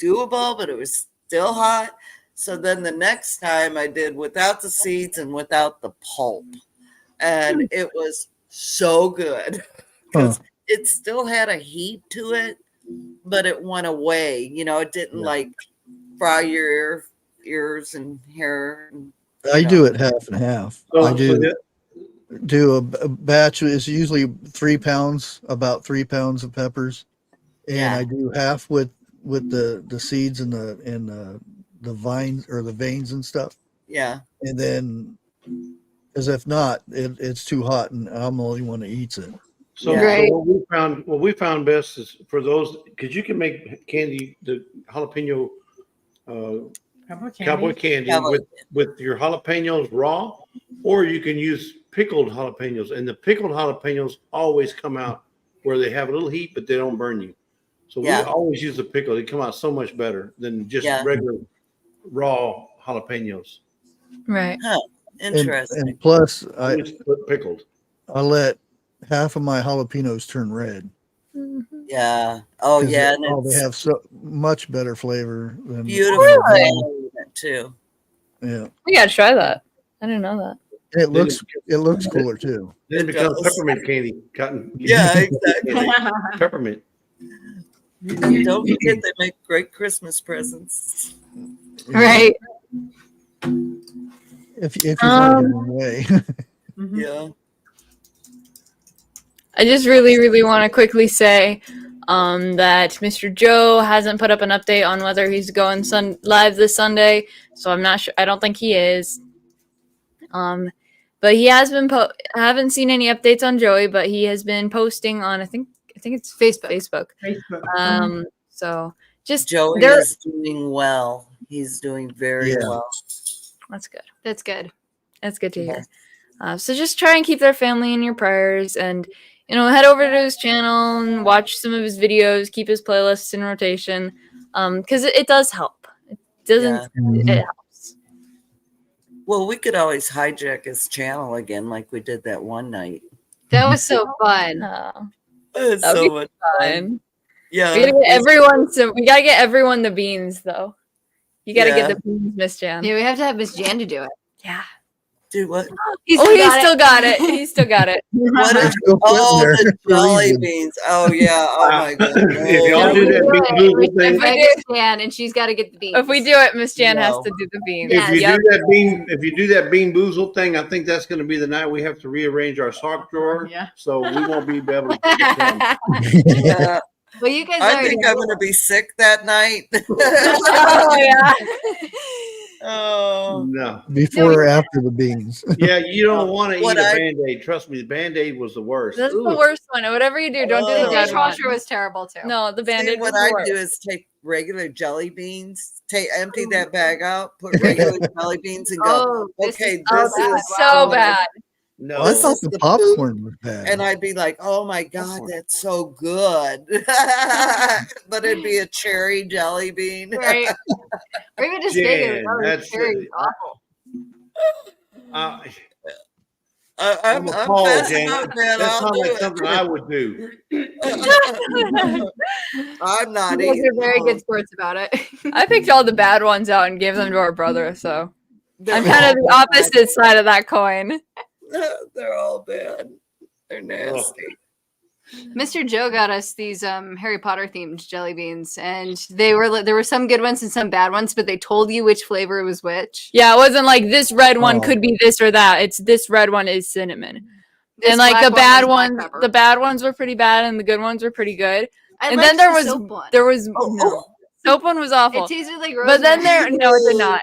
doable, but it was still hot. So then the next time I did without the seeds and without the pulp. And it was so good because it still had a heat to it, but it went away. It didn't like fry your ears and hair. I do it half and half. So- I do so do a batch. It's usually 3 pounds, about 3 pounds of peppers, and Yeah. I do half with the seeds and the vines or the veins and stuff, Yeah. and then because if not, it's too hot, and I'm the only one that eats it. So, Right. so what we found best is for those, because you can make candy, the jalapeno cowboy candy Cowboy with your jalapenos raw, or you can use pickled jalapenos, and the pickled jalapenos always come out where they have a little heat, but they don't burn you. So Yeah. we always use the pickle. They come out so much better than just Yeah. regular raw jalapenos. Right. Interesting. And plus, Always put pickled. I let half of my jalapenos turn red. Yeah. Oh, 'Cause yeah. And they it's have so much better flavor than beautiful Really? too. Yeah, We gotta try that. I didn't know that. and it looks cooler too. Then it It becomes does. peppermint candy, cotton. Yeah, exactly. Peppermint. And don't forget they make great Christmas presents. Right. If you find it way. Yeah. I just really, really want to quickly say, that Mr. Joe hasn't put up an update on whether he's going live this Sunday, so I'm not sure. I don't think he is. But he has been. I haven't seen any updates on Joey, but he has been posting on. I think it's Facebook. Facebook. So just Joey is doing well. He's doing very well. That's good. That's good. That's good to hear. So just try and keep their family in your prayers, and head over to his channel and watch some of his videos. Keep his playlists in rotation, because it does help. It doesn't. Yeah. It helps. Well, we could always hijack his channel again, like we did that one night. That was so fun. It's That'd so be much fun. fun. Yeah, We gotta get everyone. So we gotta get everyone the beans, though. You gotta Yeah. get the beans, Miss Jan. Yeah, we have to have Miss Jan to do it. Yeah. do what? He still got it. He still got it. What is? Still putting Oh, there the for a jelly reason. beans. Oh yeah. Oh my god. If y'all do that big boozle thing, If we Miss Jan, and she's got to get the beans. If we do it, Miss Jan has No. to do the beans. if you Yep. do that bean boozle thing, I think that's going to be the night we have to rearrange our sock drawer. Yeah. So we won't be able to. Yeah. Well, you guys I already think I'm gonna be sick that night. Oh yeah. Oh. No. Before or after the beans. Yeah, you don't want to eat What a I- Band-Aid. Trust me, the Band-Aid was the worst. That's Ooh. the worst one. Whatever you do, don't do Oh. the The red one. dishwasher was terrible too. No, the See, Band-Aid was what the I worst. do is take regular jelly beans, empty that bag out, put regular jelly beans, and go. Oh, this Okay, is this bad. is So bad. No. I thought the popcorn was bad. And I'd be like, "Oh my god, that's so good!" But it'd be a cherry jelly bean. Right. Or even just Jan, bacon. that's Very awful. I'm appalled, fast Jan. enough, man. That I'll sounds do like it. something I would do. I'm not You guys eating. are very good sports about it. I picked all the bad ones out and gave them to our brother, so They're I'm kind of the all opposite side of that coin. bad. They're all bad. They're nasty. Mr. Joe got us these Harry Potter themed jelly beans, and there were some good ones and some bad ones, but they told you which flavor was which. Yeah, it wasn't like this red one Oh. could be this or that. It's this red one is cinnamon. This And like black the one bad was black ones, pepper. the bad ones were pretty bad and the good ones were pretty good. I And liked then there the was soap one. no. Soap one was awful. It tasted like But then rosemary. it did not.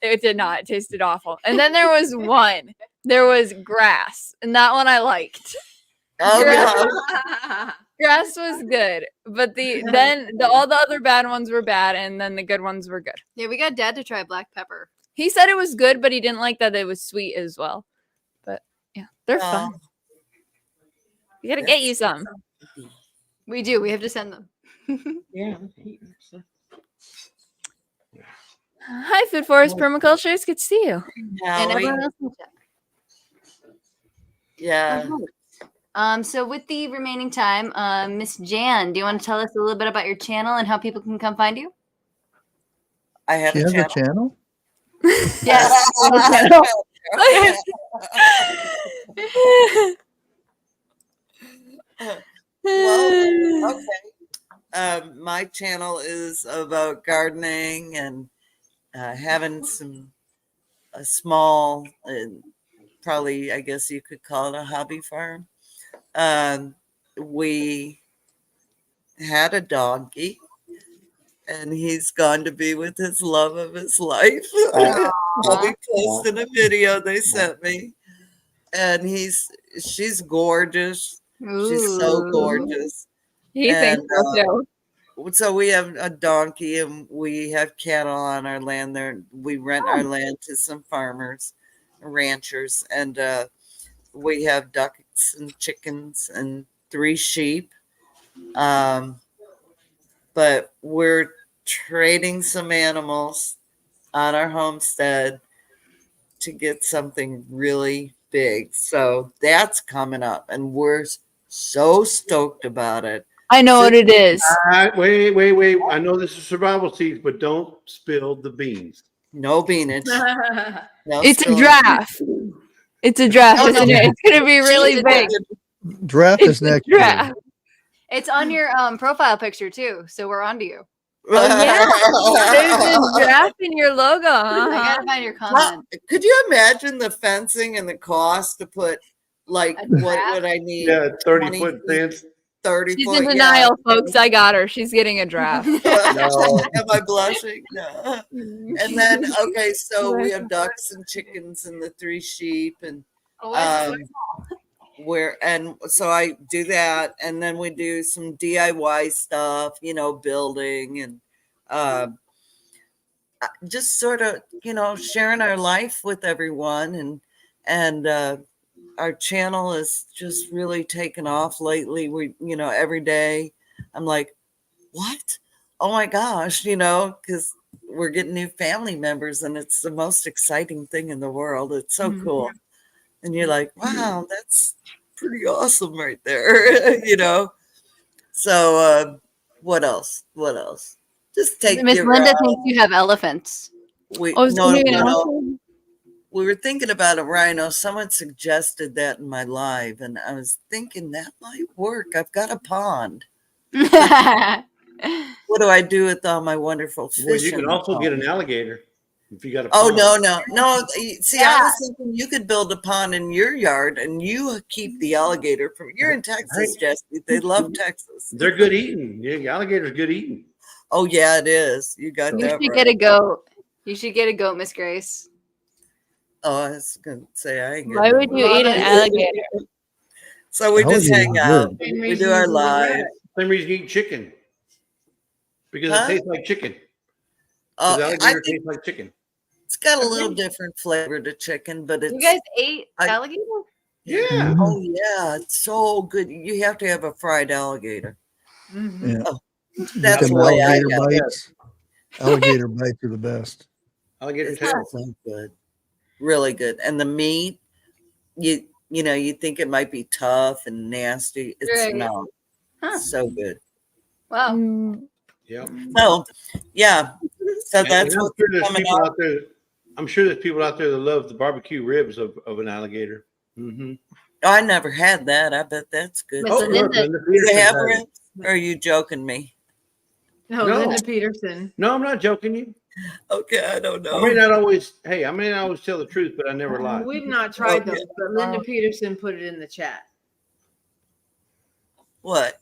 It did not. It tasted awful. And then there was one. There was grass, and that one I liked. Oh Grass, god. grass was good, but all the other bad ones were bad, and then the good ones were good. Yeah, we got Dad to try black pepper. He said it was good, but he didn't like that it was sweet as well. But yeah, they're fun. We gotta get you some. We do. We have to send them. Yeah. Hi, Food Forest Permaculture. It's good to see you. And Howie. everyone else in the chat. Yeah. So with the remaining time, Miss Jan, do you want to tell us a little bit about your channel and how people can come find you? I have She a has a channel. channel? Yes. Well, okay. My channel is about gardening and having a small, probably, I guess you could call it a hobby farm. We had a donkey, and he's gone to be with his love of his life. I'll be posting a video they sent me, and she's gorgeous. She's so Ooh. gorgeous. He thinks so too. So we have a donkey and we have cattle on our land there. We rent our land to some farmers, ranchers, and we have ducks and chickens and 3 sheep. But we're trading some animals on our homestead to get something really big. So that's coming up, and we're so stoked about it. I know what it is. Wait. I know this is survival seeds, but don't spill the beans. No beanage. No It's a spilling. draft. It's a draft, Oh, isn't no. it? It's gonna be really big. Draft It's is a next year. draft. It's on your profile picture too, so we're on to you. Oh yeah, there's a draft in your logo. I Uh-huh. gotta find your Wow. comment. Could you imagine the fencing and the cost to put like A what draft? would I need? Yeah, 20 30-foot feet. fence. 30 She's foot. in denial, folks. I got her. She's getting a draft. No. Am I blushing? No. And then, okay, so we have ducks and chickens and the 3 sheep and so I do that, and then we do some DIY stuff, building and just sort of, sharing our life with everyone, and our channel is just really taken off lately. We, every day I'm like, what? Oh my gosh, because we're getting new family members, and it's the most exciting thing in the world. It's so cool. And you're like, wow, that's pretty awesome right there, So what else? Just take Miss your Linda thinks you have elephants. no. We were thinking about a rhino. Someone suggested that in my live, and I was thinking that might work. I've got a pond. What do I do with all my wonderful fish? Well, you can also get an alligator if you got a Oh, pond. no. See, I was thinking you could build a pond in your yard and you keep the alligator from. You're in Texas, Jesse. They love Texas. They're good eating. Yeah, alligator's good eating. Oh, yeah, it is. You got You that should right. get a goat. You should get a goat, Miss Grace. Oh, I was going to say I ain't Why would you eat an alligator? So we just Alligator's hang out. good. We do our live. Same reason you eat chicken. Because Huh? it tastes like chicken. Oh, Because I alligator think tastes like chicken. it's got a little different flavor to chicken, but it's. You guys ate I- alligator? Yeah. Oh yeah, it's so good. You have to have a fried alligator. Yeah. Oh, that's the Them way I alligator got it. bites. Alligator bites are the best. Alligator It's tail. so good, really good. And the meat, you think it might be tough and nasty. It's Right. not. Huh. It's so good. Wow. Yeah. So yeah, so And that's I'm what's sure there's coming people up. out there. I'm sure there's people out there that love the barbecue ribs of an alligator. Mm-hmm. I never had that. I bet that's good. Miss Oh, Linda- look, Linda Do they Peterson have has it. ribs? Or are you joking me? No, No. Linda Peterson. No, I'm not joking you. Okay, I don't know. I may not always tell the truth, but I never lie. We've not tried Okay. those, but Linda Peterson put it in the chat. What?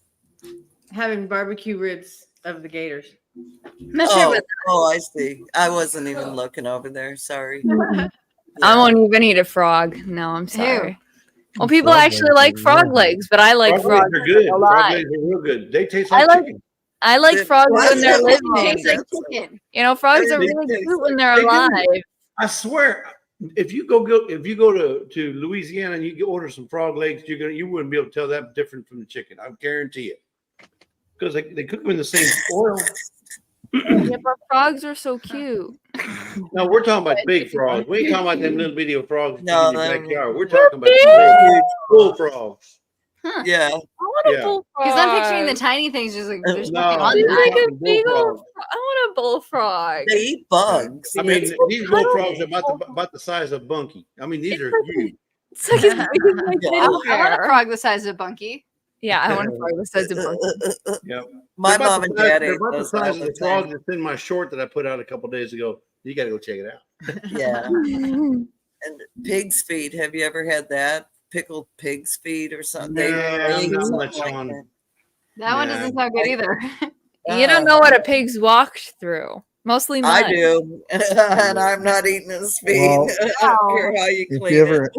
Having barbecue ribs of the gators. I'm not sure about I see. I wasn't even looking over there. Sorry. I won't even eat a frog. No, I'm sorry. Well, people Frog actually legs like are frog really legs, but I like Frog frog legs are good. Frog alive. legs are real good. They taste I like like- chicken. I like frogs when they're What? living. Tastes like That's- chicken. You know, frogs are They really taste cute when like they're chicken. alive. I swear, if you go to Louisiana and you order some frog legs, you wouldn't be able to tell that different from the chicken. I guarantee it. Because they cook them in the same oil. Yeah, but frogs are so cute. No, we're talking about big frogs. We ain't talking about them little video frogs No, in your they're- backyard. We're talking about the big bull frogs. Yeah. I want Yeah. a bullfrog. Because I'm picturing the tiny things just like there's No, nothing on they're that. like a fucking big old. bullfrogs. I want a bullfrog. They eat bugs. I mean, That's- these bullfrogs are about the size of Bunky. I mean, these are huge. It's like as big as my Yeah. teddy I want a bear. frog the size of Bunky. Yeah, I want a frog the size of Bunky. Yep. My They're about mom the and size- dad They're ate about the those size all of the the frog time. that's in my short that I put out a couple days ago. You got to go check it out. Yeah. And pig's feet. Have you ever had that? Pickled pig's feet or something? No, They eat not something much like on- that. That one Yeah. doesn't sound good either. You don't know what a pig's walked through. Mostly mud. I do, and I'm not eating his feet. Well, I don't care how you If clean you ever it.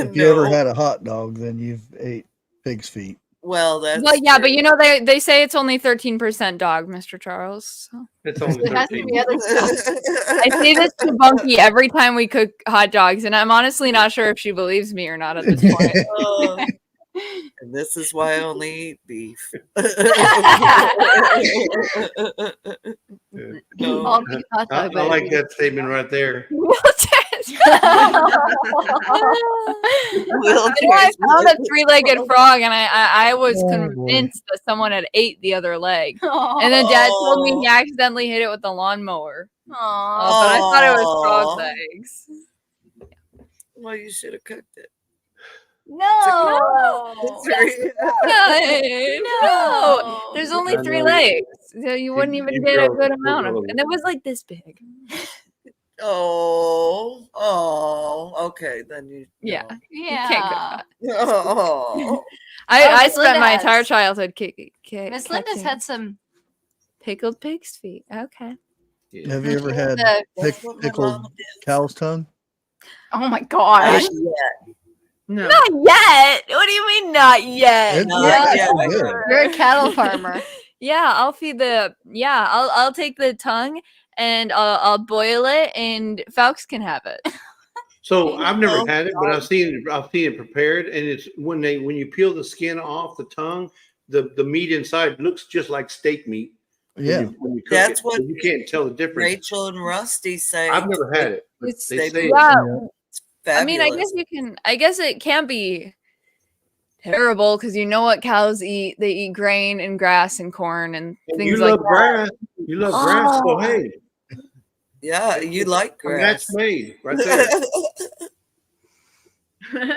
if you ever No. had a hot dog, then you've ate pig's feet. Well, that's Well, yeah, but true. you know they say it's only 13% dog, Mr. Charles. So. It's only There has to 13. be other stuff. I say this to Bunky every time we cook hot dogs, and I'm honestly not sure if she believes me or not at this point. Oh, and this is why I only eat beef. No. All beef hot I dog, like baby. that statement right there. I found a three-legged frog, and I was Oh, boy. convinced that someone had ate the other leg. And then Dad told me he accidentally hit it with the lawnmower. Aw. But I thought it was frog Aw. legs. Well, you should have cooked it. No. No, there's only I 3 know. legs. So you wouldn't You- even you get a go- good you amount of go- it. And it was like this big. Oh, okay. Then you. Yeah. no. You can't cook Yeah. that. Oh. I Miss spent Linda my has. entire childhood Miss Linda's had some. pickled pig's feet. Okay. Yeah. Have you ever had the- That's what my pickled mama did. cow's tongue? Oh my gosh. Not yet. No. Not yet. What do you mean not yet? It's Not yet. actually good. You're a cattle farmer. Yeah, I'll feed the. Yeah, I'll take the tongue and I'll boil it, and Falks can have it. So I've never Oh, had it, but I've seen it prepared, and it's when you peel the skin off the tongue, the meat inside looks just like steak meat. Yeah. When you cook That's it. what So you can't tell the difference. Rachel and Rusty say. I've never had it. But It's- they they- say Yeah, Fabulous. I mean, I guess you can. I guess it can be terrible because you know what cows eat. They eat grain and grass and corn and and things you like love that. grass. You love grass. So Oh. hey, Yeah, you like a match grass. made right there.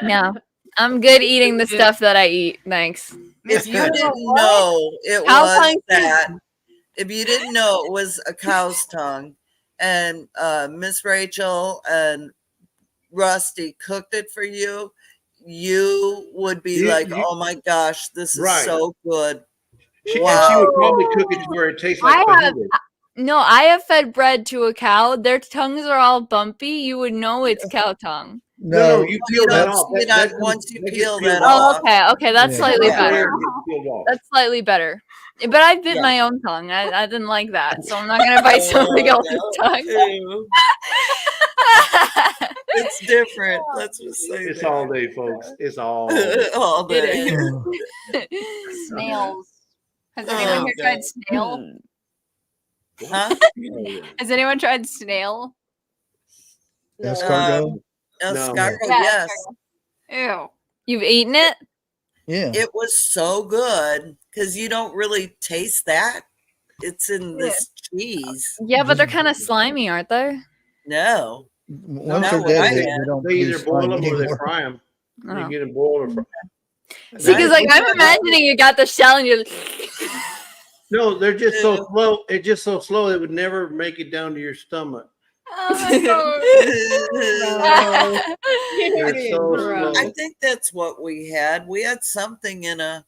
Yeah, I'm good eating the stuff that I eat. Thanks. If you didn't know it Cow was tongue that, if you didn't know it was a cow's tongue, and Miss Rachel and Rusty cooked it for you, you would be like, "Oh my gosh, this is Right. so good!" And she Wow. would probably cook it to where it tastes like I have- fajita. No, I have fed bread to a cow. Their tongues are all bumpy. You would know it's cow tongue. No, No, you You peel that don't off. see it That- on- once you that gets peel peeled that off. Oh, okay, okay, that's Yeah. slightly That better. layer gets peeled off. That's slightly better. But I bit Yeah. my own tongue. I didn't like that, so I'm not gonna bite somebody Oh, else's no. tongue. Ew. It's different. Let's just say It's that. all day, folks. It's all All It day. is. Snails. Has Oh, anyone here tried God. snail? Huh? Oh, yeah. Has anyone tried snail? escargot. No, No. Scarborough, Yeah, yes. Ew. You've eaten it? Yeah. It was so good because you don't really taste that. It's in this cheese. Yeah, but they're kind of slimy, aren't they? No. Once not they're what dead, I they had. don't They either produce boil slime them or they anymore. fry them. Oh. You get them boiled or fried. See, because like I'm imagining you got the shell and you're. No, they're just so Yeah. slow. It's just so slow it would never make it down to your stomach. They're so slow. I think that's what we had. We had something in a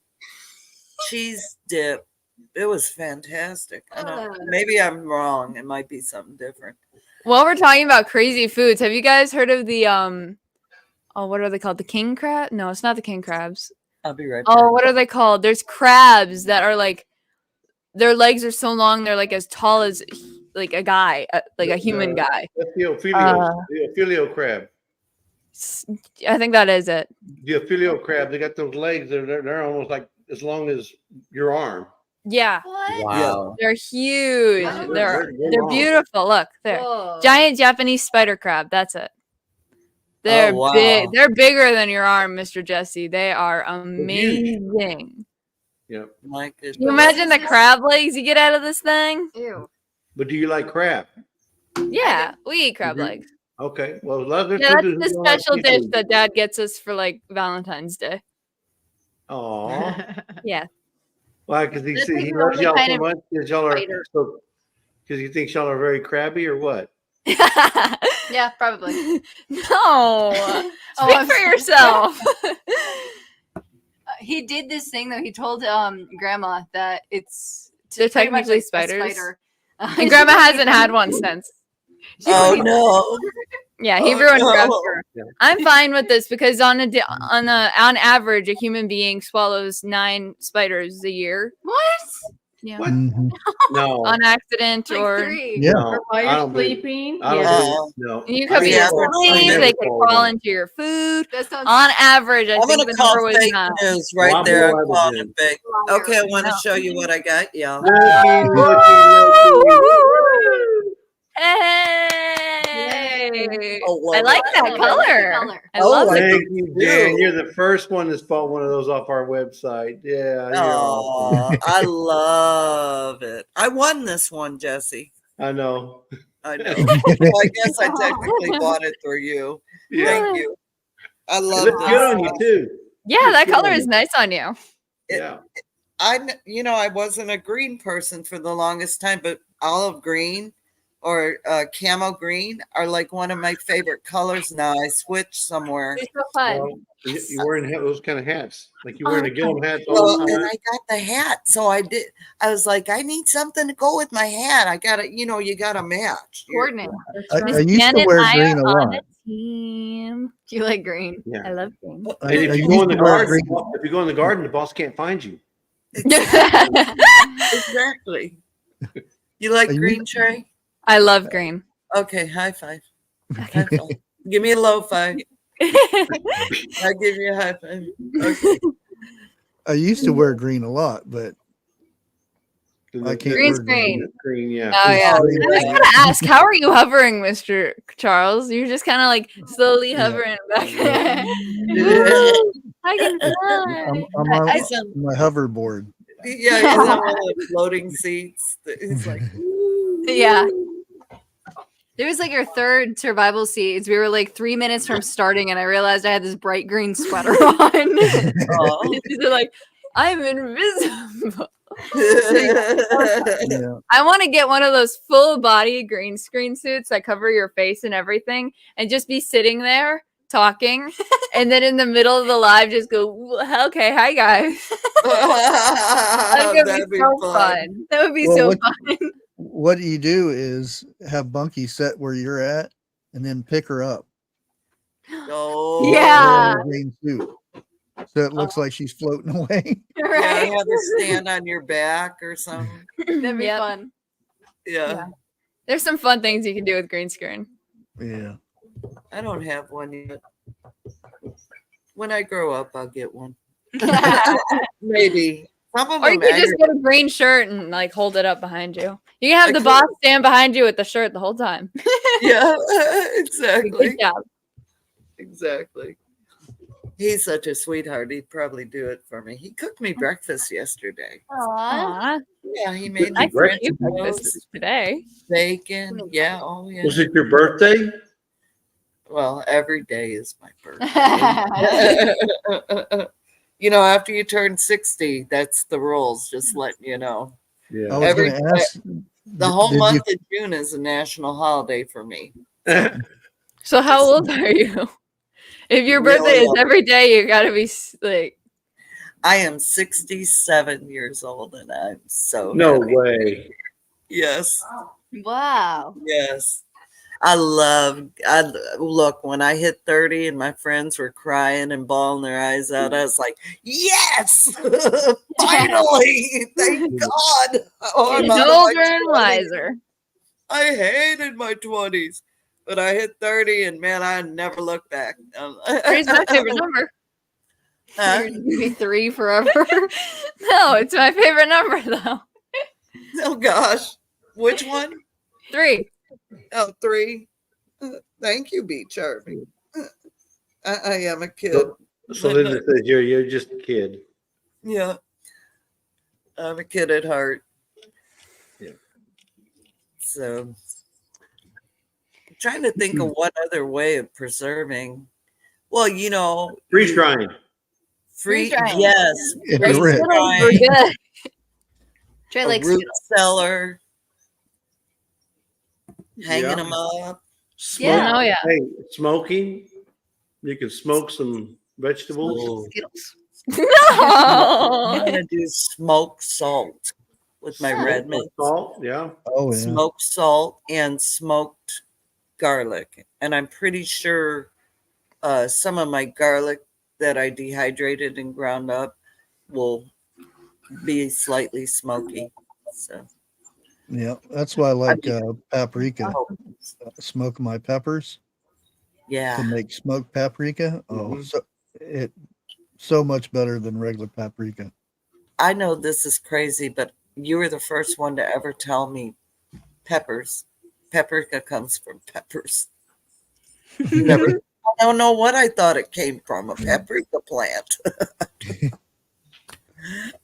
cheese dip. It was fantastic. I don't, maybe I'm wrong. It might be something different. While we're talking about crazy foods, have you guys heard of the oh, what are they called? The king crab? No, it's not the king crabs. I'll be right back. Oh, what are they called? There's crabs that are like their legs are so long they're like as tall as like a guy, like a human guy. That's the Ophelio crab. I think that is it. The Ophelio crab. They got those legs. They're almost like as long as your arm. Yeah, What? Wow. they're huge. Oh, They're they're long. beautiful. Look there, Whoa. giant Japanese spider crab. That's it. They're wow. big. They're bigger than your arm, Mr. Jesse. They are huge. amazing. Yeah. My goodness. Can you imagine the crab legs you get out of this thing? Ew. But do you like crab? Yeah, we eat crab Mhm. legs. Okay. Well, there's Yeah, people that's who the don't like special dish seafood. that Dad gets us for like Valentine's Day. Aw. Yeah. Why? Because he This is loves the y'all kind so of much. Because y'all are spider. so. Because he thinks y'all are very crabby or what? Yeah, probably. No. Oh, Speak I'm for sorry. yourself. He did this thing though. He told Grandma that it's They're pretty much technically like a spiders. spider. And Grandma hasn't had one since. Oh no. Yeah, he Oh, ruined no. crabs for her. I'm fine with this because on average, a human being swallows 9 spiders a year. What? Yeah. What? Mhm. No. On accident Like or 3. Yeah. No, Or while I you're don't believe it. sleeping. I don't Yeah. believe it. No. you could be Yeah. asleep. never They could fall crawl down. into your food. That sounds On average, I I'm think gonna the call number was fake 9. news right Well, I'm there. glad I'm calling it it fake. Okay, I want to No. show you what I got, y'all. Hey! Oh, I like that I color. like the color. I love I it. Thank you, Dan. do. You're the first one that's bought one of those off our website. Yeah. You're awesome. Oh, I love it. I won this one, Jesse. I know. I know. Well, I guess I technically bought it through you. Yeah. Thank you. I It love looks good on this. you too. Yeah, that Good color on is you. nice on you. Yeah. I wasn't a green person for the longest time, but olive green, or camo green are like one of my favorite colors now. I switched somewhere. It's so fun. Well, you're wearing those kind of hats, like you're wearing a Gillum hat all Well, the and time. I got the hat, so I did. I was like, I need something to go with my hat. I gotta, you gotta match. Coordinate. I Miss used Jen to and wear I green are a on lot. a team. Do you like green? Yeah. I love green. I And if you used go in the to wear garden, green. if you go in the garden, the boss can't find you. Exactly. You like Are you- green, Trey? I love green. Okay, high five. High five. Give me a low five. I'll give you a high five. Okay. I used to wear green a lot, but I can't Green's wear green. green. Green, yeah. Oh yeah. Green I was is- gonna ask, how are you hovering, Mr. Charles? You're just kind of like slowly Yeah. hovering back Yeah. there. Yeah. I can I'm fly. on He's on, my hoverboard. yeah, he's on one of the floating seats. He's like, Yeah. It was like our third survival seeds. We were like 3 minutes from starting, and I realized I had this bright green sweater on. oh. They're like, I'm invisible. Yeah. I want to get one of those full body green screen suits that cover your face and everything, and just be sitting there talking, and then in the middle of the live, just go, "Okay, hi guys." That would be so fun. That would be Well, so what- fun. What you do is have Bunky set where you're at and then pick her up. Oh, Yeah. Wear a green suit. So it looks like she's floating away. Yeah, Right? have her stand on your back or something. That'd be Yep. fun. Yeah. There's some fun things you can do with green screen. Yeah. I don't have one yet. When I grow up, I'll get one. Maybe. Some of Or you them could just get a green shirt and like hold it up behind you. You can have I the could. boss stand behind you with the shirt the whole time. Yeah, Good exactly. job. Exactly. He's such a sweetheart. He'd probably do it for me. He cooked me breakfast yesterday. Aw, Yeah, he made I me can French eat breakfast toast, today. bacon. Yeah, oh yeah. Was it your birthday? Well, every day is my birthday. After you turn 60, that's the rules. Just letting you know. I Yeah. was Every- going to ask. The whole did month of June is a national holiday for me. So how old are you? If your Really birthday is old. every day, you gotta be like, I am 67 years old, and I'm so No happy. way. Yes, Wow. yes. Look, when I hit 30 and my friends were crying and bawling their eyes out, I was like, yes, finally, thank God. Oh, I'm out of my older and 20s. wiser. I hated my 20s, but I hit 30 and man, I never looked back. Three's my favorite number. Huh? You're gonna be 3 forever. No, it's my favorite number though. Oh gosh, which one? 3. Oh, 3. Thank you, B. Charming. I am a kid. So Linda says you're just a kid. Yeah. I'm a kid at heart. Yeah. So I'm trying to think of what other way of preserving. Well, Freeze drying. free. Freeze-drying. Yes. If freeze you're rich. drying, We're good. Trey a likes root Skittles. cellar, hanging Yeah. them up. Yeah. Oh yeah. Hey, smoking. You can smoke some vegetables. Oh. Skittles. I'm No. gonna do smoked salt with my red mint. Salt, yeah. Oh, yeah. Smoked salt and smoked garlic. And I'm pretty sure some of my garlic that I dehydrated and ground up will be slightly smoky. So Yeah. That's why I like paprika. oh, Smoke my peppers yeah. to make smoked paprika. Oh, Mhm. so much better than regular paprika. I know this is crazy, but you were the first one to ever tell me peppers. Paprika comes from peppers. Never. I don't know what I thought it came from, a paprika plant.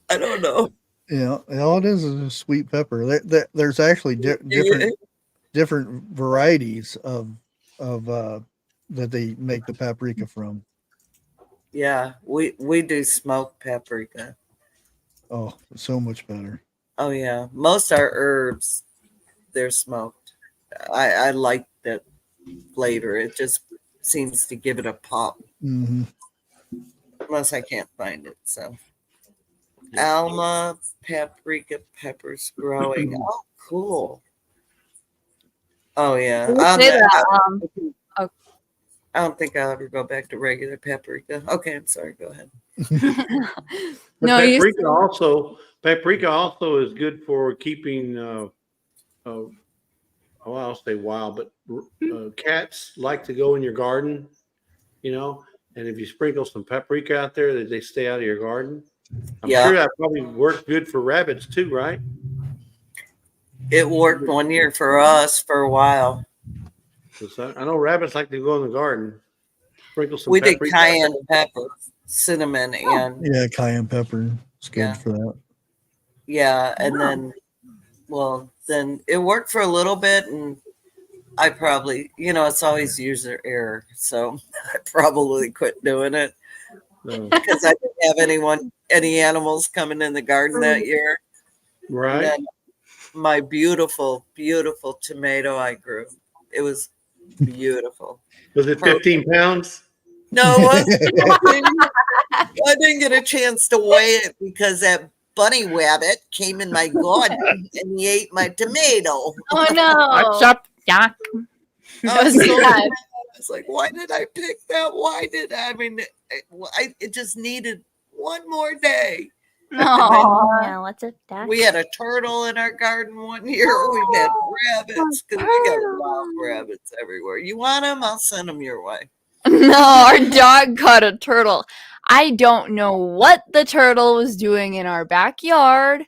I don't know. Yeah, all it is a sweet pepper. There's actually different varieties of that they make the paprika from. Yeah, we do smoked paprika. Oh, so much better. Oh yeah, most our herbs, they're smoked. I like that flavor. It just seems to give it a pop. Hmm. Unless I can't find it. So Alma paprika peppers growing. Oh, cool. Oh yeah. Say that. I don't think I'll ever go back to regular paprika. Okay, I'm sorry. Go ahead. But No, you paprika also is good for keeping. Well, I'll say wild, but cats like to go in your garden, you know. And if you sprinkle some paprika out there, they stay out of your garden. I'm Yeah. sure that probably worked good for rabbits too, right? It worked one year for us for a while. 'Cause I know rabbits like to go in the garden. Sprinkle some We did paprika. cayenne pepper, cinnamon, and Yeah, cayenne pepper. It's good Yeah. for that. yeah, and then it worked for a little bit, and I probably, it's always user error, so I probably quit doing it No. because I didn't have any animals coming in the garden that year. And Right? then my beautiful, beautiful tomato I grew. It was beautiful. Was it 15 pounds? No, it wasn't. I didn't get a chance to weigh it because that bunny rabbit came in my garden and he ate my tomato. Oh no! What's up, Doc? I was was so bad. mad. I was like, why did I pick that? Why did I mean, it just needed one more day. Aw. Yeah, what's up, Doc? We had a turtle in our garden one year. We've had rabbits because we got wild rabbits everywhere. You want them? I'll send them your way. No, our dog caught a turtle. I don't know what the turtle was doing in our backyard.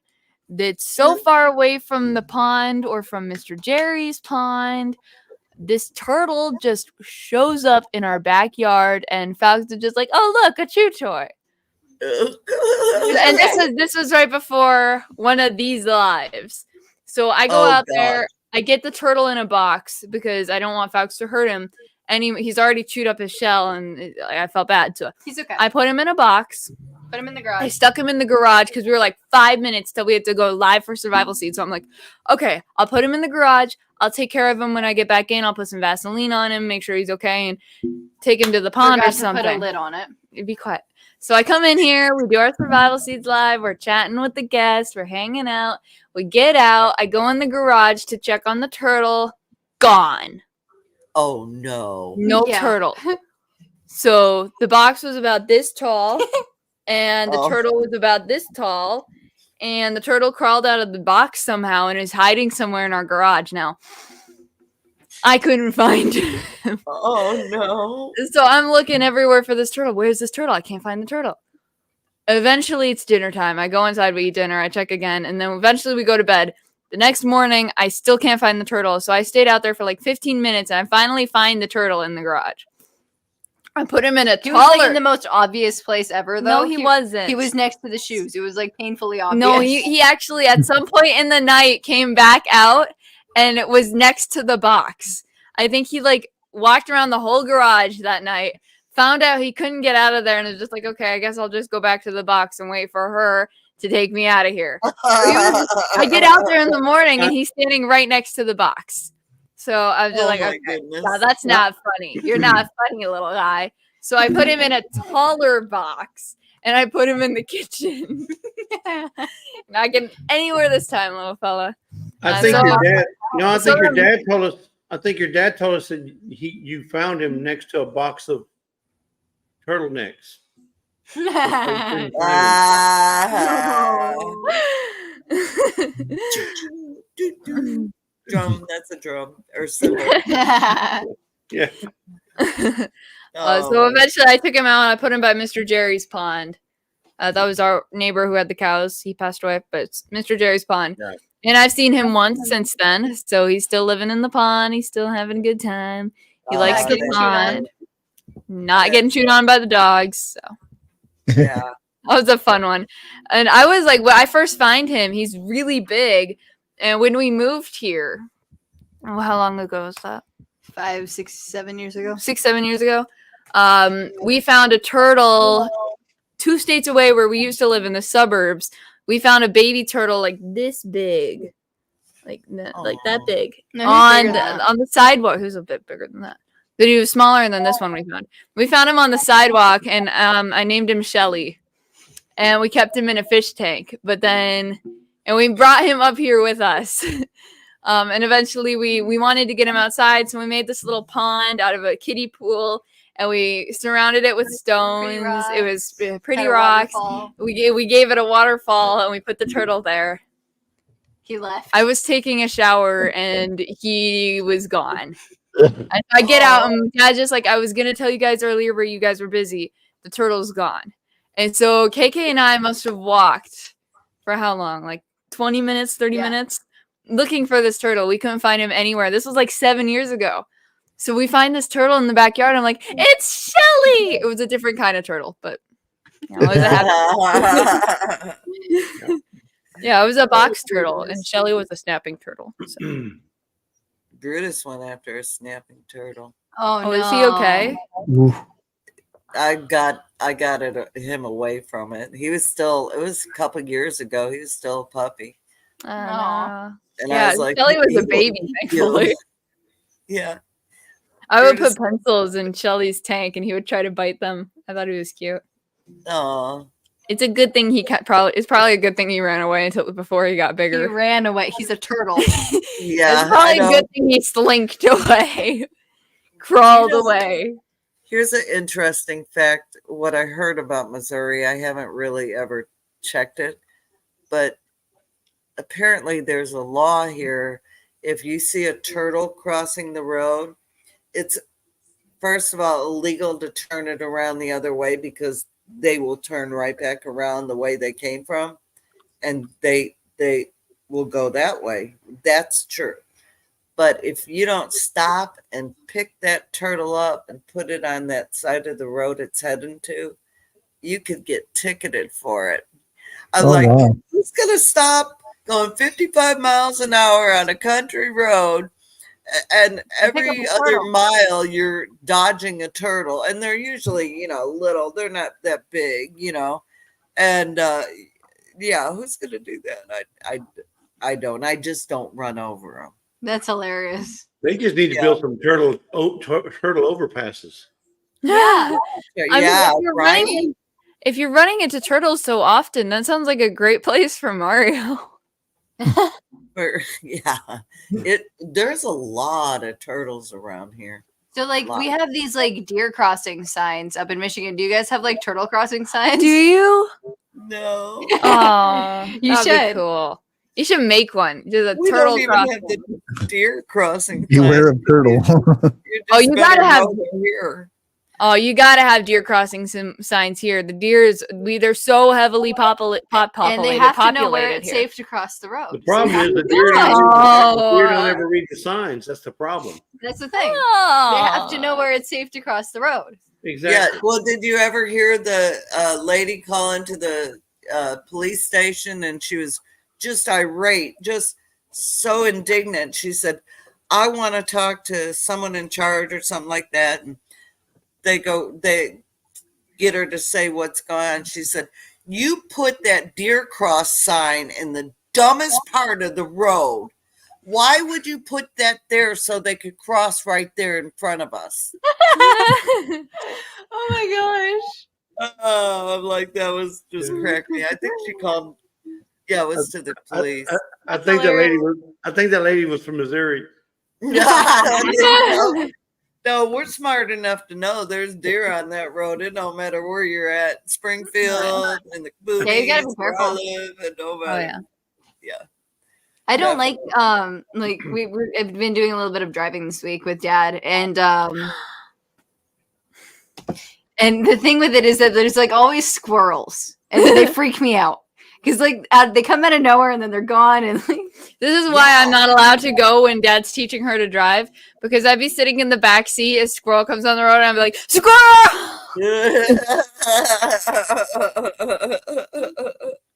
That's so far away from the pond or from Mr. Jerry's pond. This turtle just shows up in our backyard, and Falcons are just like, "Oh, look, a chew toy." And this was right before one of these lives. So I go Oh, out God. there, I get the turtle in a box because I don't want Falcons to hurt him. And he's already chewed up his shell, and I felt bad. So He's okay. I put him in a box. Put him in the I garage. stuck him in the garage because we were like 5 minutes till we had to go live for survival seed. So I'm like, okay, I'll put him in the garage. I'll take care of him when I get back in. I'll put some Vaseline on him, make sure he's okay, and take him to the pond Forgot or to something. put a lid on it. Be quiet. So I come in here, we do our survival seeds live, we're chatting with the guests, we're hanging out. We get out, I go in the garage to check on the turtle. Gone. Oh, no. No Yeah. turtle. So the box was about this tall, and the Oh. turtle was about this tall, and the turtle crawled out of the box somehow and is hiding somewhere in our garage now. I couldn't find him. Oh, no. So I'm looking everywhere for this turtle. Where's this turtle? I can't find the turtle. Eventually, it's dinner time. I go inside, we eat dinner, I check again, and then eventually we go to bed. The next morning, I still can't find the turtle, so I stayed out there for like 15 minutes, and I finally find the turtle in the garage. I put him in a He was like taller... in the most obvious place ever, though. No, he wasn't. He was next to the shoes. It was like painfully obvious. No, he actually at some point in the night came back out, and it was next to the box. I think he like walked around the whole garage that night, found out he couldn't get out of there, and was just like, okay, I guess I'll just go back to the box and wait for her to take me out of here. I get out there in the morning, and he's standing right next to the box. So I was just Oh, like, my okay, goodness. now that's not funny. You're not funny, little guy. So I put him in a taller box, and I put him in the kitchen. Not getting anywhere this time, little fella. I think so- your dad. No, I think so- your dad told us. I think your dad told us that you found him next to a box of turtlenecks. Ah. Drum, that's a drum or cymbal. Yeah. So eventually I took him out and I put him by Mr. Jerry's pond. That was our neighbor who had the cows. He passed away, but it's Mr. Jerry's pond. Right. And I've seen him once since then. So he's still living in the pond. He's still having a good time. He likes the getting chewed on. pond. Not getting chewed on by the dogs. So Yeah. that was a fun one. And I was like, when I first find him, he's really big. And when we moved here, how long ago was that? 5, 6, 7 years ago. 6-7 years ago, we found a turtle 2 states away where we used to live in the suburbs. We found a baby turtle like this big. like that Aw. big No, he's bigger than that. on the sidewalk. He was a bit bigger than that, but he was smaller than this one we found. We found him on the sidewalk, and I named him Shelly, and we kept him in a fish tank. But then, and we brought him up here with us. And eventually we wanted to get him outside, so we made this little pond out of a kiddie pool, and we surrounded it with stones. It was pretty Had a rocks. waterfall. We gave it a waterfall, and we put the turtle there. He left. I was taking a shower, and he was gone. And I get out, and Dad just like, I was gonna tell you guys earlier, where you guys were busy. The turtle's gone, and so KK and I must have walked for how long? Like 20 minutes, 30 minutes. Looking for this turtle. We couldn't find him anywhere. This was like 7 years ago. So we find this turtle in the backyard. I'm like, it's Shelly. It was a different kind of turtle, but it was a happy. Yeah, it was a box turtle, and Shelly was a snapping turtle. So. Brutus went after a snapping turtle. Oh, no. Is he okay? I got him away from it. He was still. It was a couple years ago. He was still a puppy. And I Yeah, was like, Shelly was he a will baby, kill thankfully. you. Yeah. I would Brutus- put pencils in Shelly's tank, and he would try to bite them. I thought he was cute. Aw. It's a good thing it's probably a good thing he ran away before he got He bigger. ran away. He's a turtle. Yeah. It's probably I a know. good thing he slinked away, crawled away. Here's an interesting fact. What I heard about Missouri, I haven't really ever checked it, but apparently there's a law here. If you see a turtle crossing the road, it's first of all illegal to turn it around the other way, because they will turn right back around the way they came from, and they will go that way. That's true. But if you don't stop and pick that turtle up and put it on that side of the road it's heading to, you could get ticketed for it. I'm wow. who's going to stop going 55 miles an hour on a country road, and every other mile you're dodging a turtle, and they're usually, little, they're not that big, and who's going to do that? I don't. I just don't run over them. That's hilarious. They just need to build some turtle overpasses. Yeah. Yeah, right. If you're running into turtles so often, that sounds like a great place for Mario. There's a lot of turtles around here. So, we have these, deer crossing signs up in Michigan. Do you guys have, turtle crossing signs? Do you? No. Oh, You should. Cool. You should make one. Do the We turtle don't even crossing. have the deer crossing. Beware of turtle. You gotta have here. Oh, you gotta have deer crossing signs here. The deers, they're so heavily populated. And they have to know where it's safe to cross the road. The problem is the deer don't ever read the signs. That's the problem. That's the thing. Oh. They have to know where it's safe to cross the road. Exactly. Yeah. Well, did you ever hear the lady call into the police station, and she was just irate, just so indignant. She said, I want to talk to someone in charge or something like that. And they get her to say what's going on. She said, you put that deer cross sign in the dumbest part of the road. Why would you put that there so they could cross right there in front of us? Oh my gosh. Oh, I'm like, that was just cracking me. I think she called. Yeah, it was to the police. I think that lady was from Missouri. No, we're smart enough to know there's deer on that road. It don't matter where you're at, Springfield and the Booties, Yeah, you gotta be where I careful. live, and nobody. Yeah. I don't like I've been doing a little bit of driving this week with Dad, and the thing with it is that there's always squirrels, and they freak me out. Because they come out of nowhere and then they're gone, and this is why I'm not allowed to go when Dad's teaching her to drive, because I'd be sitting in the back seat, a squirrel comes on the road, and I'd be like, squirrel!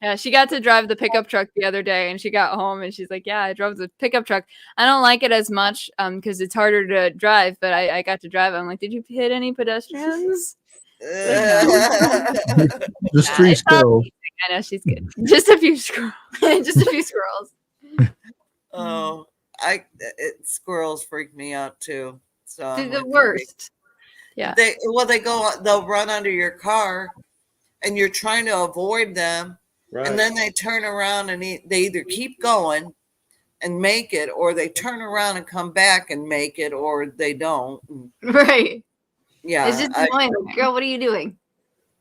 Yeah, she got to drive the pickup truck the other day, and she got home and she's like, yeah, I drove the pickup truck. I don't like it as much because it's harder to drive, but I got to drive it. I'm like, did you hit any pedestrians? Just trees go. I know, she's good. Just a few squirrels. Oh, squirrels freak me out too. So They're I'm the with you. worst. Yeah. They'll run under your car, and you're trying to avoid them, Right. and then they turn around and they either keep going and make it, or they turn around and come back and make it, or they don't. Right. Yeah, It's just annoying. Like, girl, what are you doing?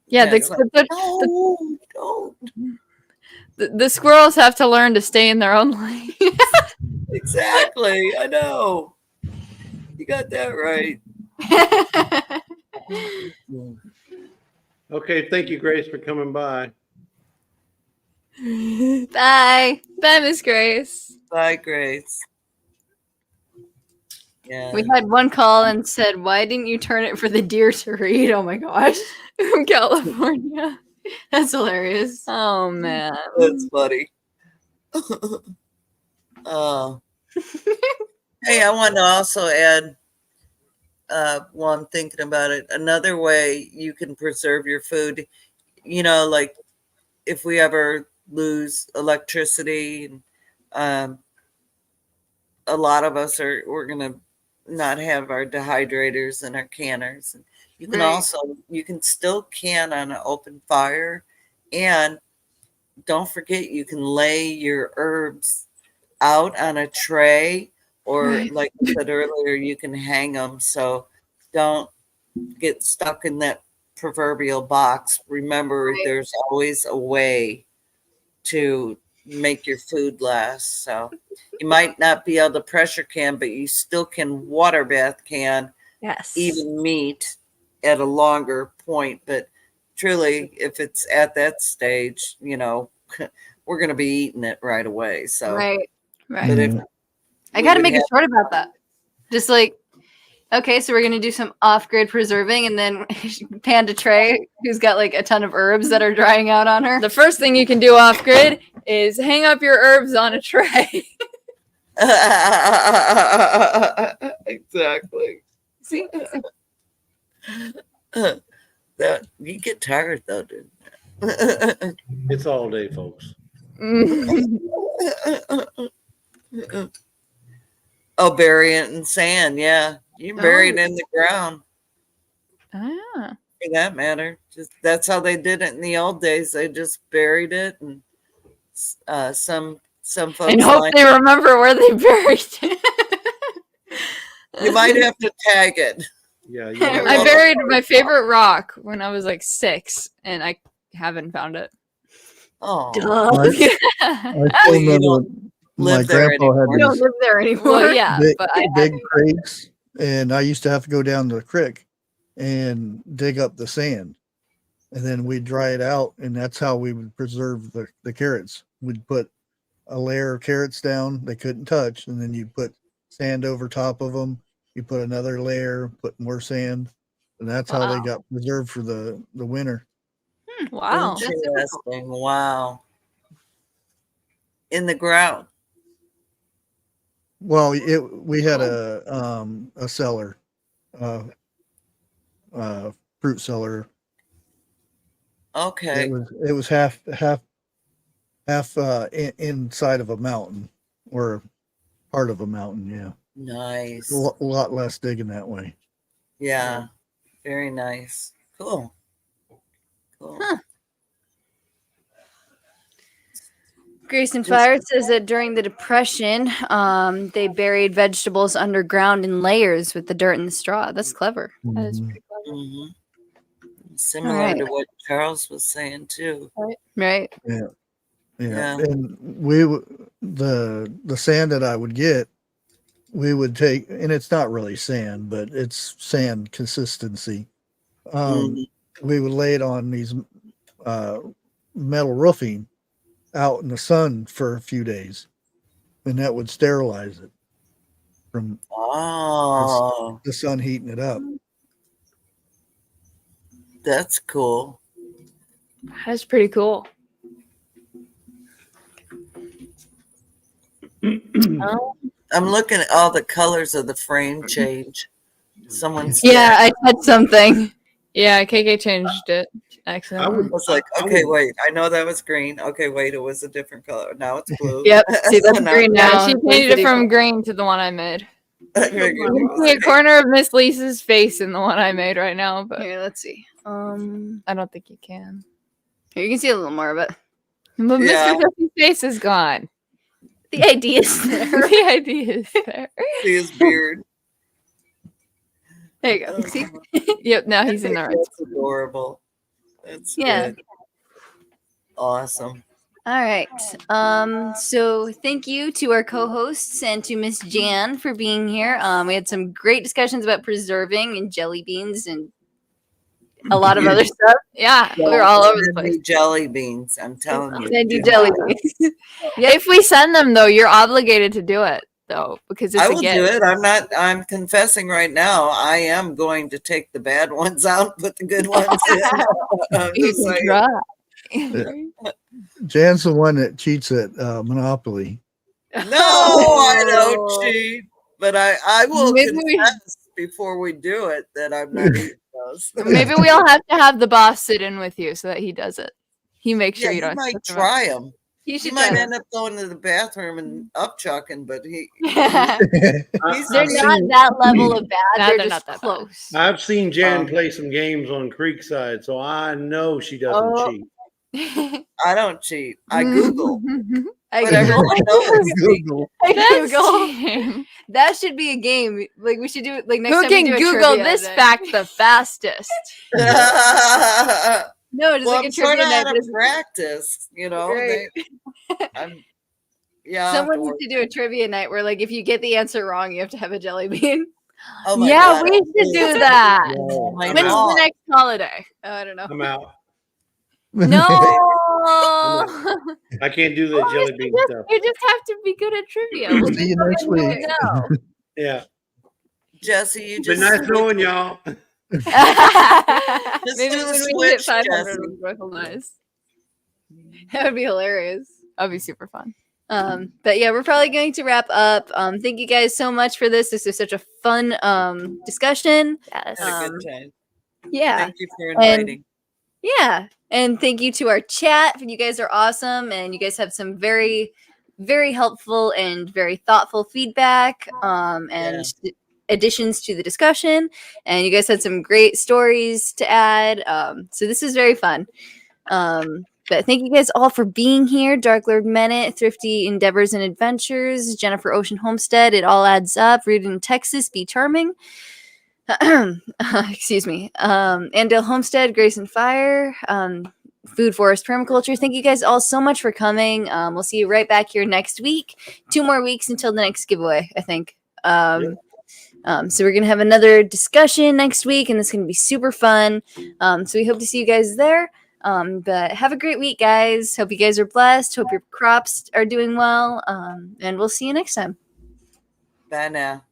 Yeah, it's like, no, don't. the squirrels have to learn to stay in their own lane. Exactly. I know. You got that right. Okay. Thank you, Grace, for coming by. Bye. Bye, Miss Grace. Bye, Grace. Yeah. We had one call and said, "Why didn't you turn it for the deer to read?" Oh my gosh. From California. That's hilarious. Oh man. That's funny. Hey, I want to also add, while I'm thinking about it, another way you can preserve your food. Like if we ever lose electricity, a lot of us we're gonna not have our dehydrators and our canners. And you can Right. you can still can on an open fire, and don't forget you can lay your herbs out on a tray, or Right. like I said earlier, you can hang them. So don't get stuck in that proverbial box. Remember, Right. there's always a way to make your food last. So you might not be able to pressure can, but you still can water bath can Yes. even meat at a longer point. But truly, if it's at that stage, we're going to be eating it right away. So, Right. Right. but if I we got to would make a have- short about that. Just like, okay, so we're going to do some off-grid preserving, and then Panda Trey, who's got like a ton of herbs that are drying out on her. The first thing you can do off grid is hang up your herbs on a tray. Exactly. See? That you get tired though, dude. It's all day, folks. Oh, bury it in sand. Yeah, you can bury it in the ground. Ah. For that matter, just that's how they did it in the old days. They just buried it, and some folks. And hope they remember where they buried it. You might have to tag it. Yeah. I buried my favorite rock when I was like 6, and I haven't found it. Oh, I still You remember don't my live there grandpa had We don't these live there anymore. Well, yeah, big, but I big crates, and I used to have to go down to the creek and dig up the sand, and then we'd dry it out, and that's how we would preserve the carrots. We'd put a layer of carrots down they couldn't touch, and then you put sand over top of them. You put another layer, put more sand, and that's how they Wow. got preserved for the winter. Wow. interesting. Wow. In the ground. Well, we had a cellar, fruit cellar. Okay. It was half inside of a mountain, or part of a mountain. Yeah, Nice. a lot less digging that way. Yeah. Very nice. Cool. Cool. Huh. Grace and Fire says that during the Depression, they buried vegetables underground in layers with the dirt and the straw. That's clever. That is Mhm. pretty clever. Mhm. Similar Alright. to what Charles was saying too. Right. Yeah. Yeah. And the sand that I would get, we would take, and it's not really sand, but it's sand consistency. Mhm. We would lay it on these metal roofing out in the sun for a few days, and that would sterilize it from Oh, the sun heating it up. that's cool. That's pretty cool. I'm looking at all the colors of the frame change. Someone's Yeah, I said something. Yeah, KK changed it I accidentally. would. I was like, I okay, would- wait, I know that was green. Okay, wait, it was a different color. Now it's blue. Yep. See, that's Now- green Yeah, now. she changed it from green to the one I made. You can see a corner of Miss Lisa's face in the one I made right now, but Here, let's see. I don't think you can. Here, you can see a little more of it. But Yeah. Mr. Duffy's face is gone. The idea is there. The idea is there. See his beard. There you go. See? Yep, now he's in the right. That's adorable. That's Yeah. good. Awesome. All right. So thank you to our co-hosts and to Miss Jan for being here. We had some great discussions about preserving and jelly beans and a lot of other stuff. Yeah, we were all over the Send me place. jelly beans. I'm telling you. Send you jelly beans. If we send them though, you're obligated to do it though because it's I a will gift. do it. I'm confessing right now. I am going to take the bad ones out, and put the good ones in. I'm You just can saying. try. Jan's the one that cheats at Monopoly. No, I don't Oh. cheat, but I will Maybe we- confess before we do it that I'm not eating those. Maybe we'll have to have the boss sit in with you so that he does it. He makes sure Yeah, you he don't. might touch them. try them. You He should might try end up going to the bathroom and upchucking, but he. them. He's They're I've not seen- that level of bad. Nah, they're they're just not that bad. close. I've seen Jan Um, play some games on Creekside, so I know she doesn't Oh. cheat. I don't cheat. I Google. I But Google. everyone knows. Google. I That's Google. cheating. That should be a game. Like we should do it. Like next Who time we can do a Google trivia this night. fact the fastest? No, just Well, like I'm a sort trivia of night. out but of it's- practice, you know. Right. Yeah. Someone needs to do a trivia night where, like, if you get the answer wrong, you have to have a jelly bean. Oh my Yeah, God, we should do that. No, my I'm When's out. the next holiday? Oh, I don't know. I'm out. No. I can't do the Well, jelly you bean just- stuff. You just have to be good at trivia. We'll See do you next something week. you know. Yeah. Jesse, you Been just nice knowing y'all. Just Maybe do the when we hit switch, 500, Jesse. we'll be nice. That would be hilarious. That'd be super fun. But yeah, we're probably going to wrap up. Thank you guys so much for this. This was such a fun discussion. Yes. Had a good time. Yeah. Thank you for inviting. Yeah. And thank you to our chat. You guys are awesome. And you guys have some very, very helpful and very thoughtful feedback and additions to the discussion. And you guys had some great stories to add. So this is very fun. But thank you guys all for being here. Dark Lord Menet, Thrifty Endeavors and Adventures, Jennifer Ocean Homestead. It all adds up. Rooted in Texas, be charming. Excuse me. Andale Homestead, Grace and Fire, Food Forest Permaculture. Thank you guys all so much for coming. We'll see you right back here next week. 2 more weeks until the next giveaway, I think. So we're gonna have another discussion next week, and it's gonna be super fun. So we hope to see you guys there. But have a great week, guys. Hope you guys are blessed. Hope your crops are doing well. And we'll see you next time. Bye now.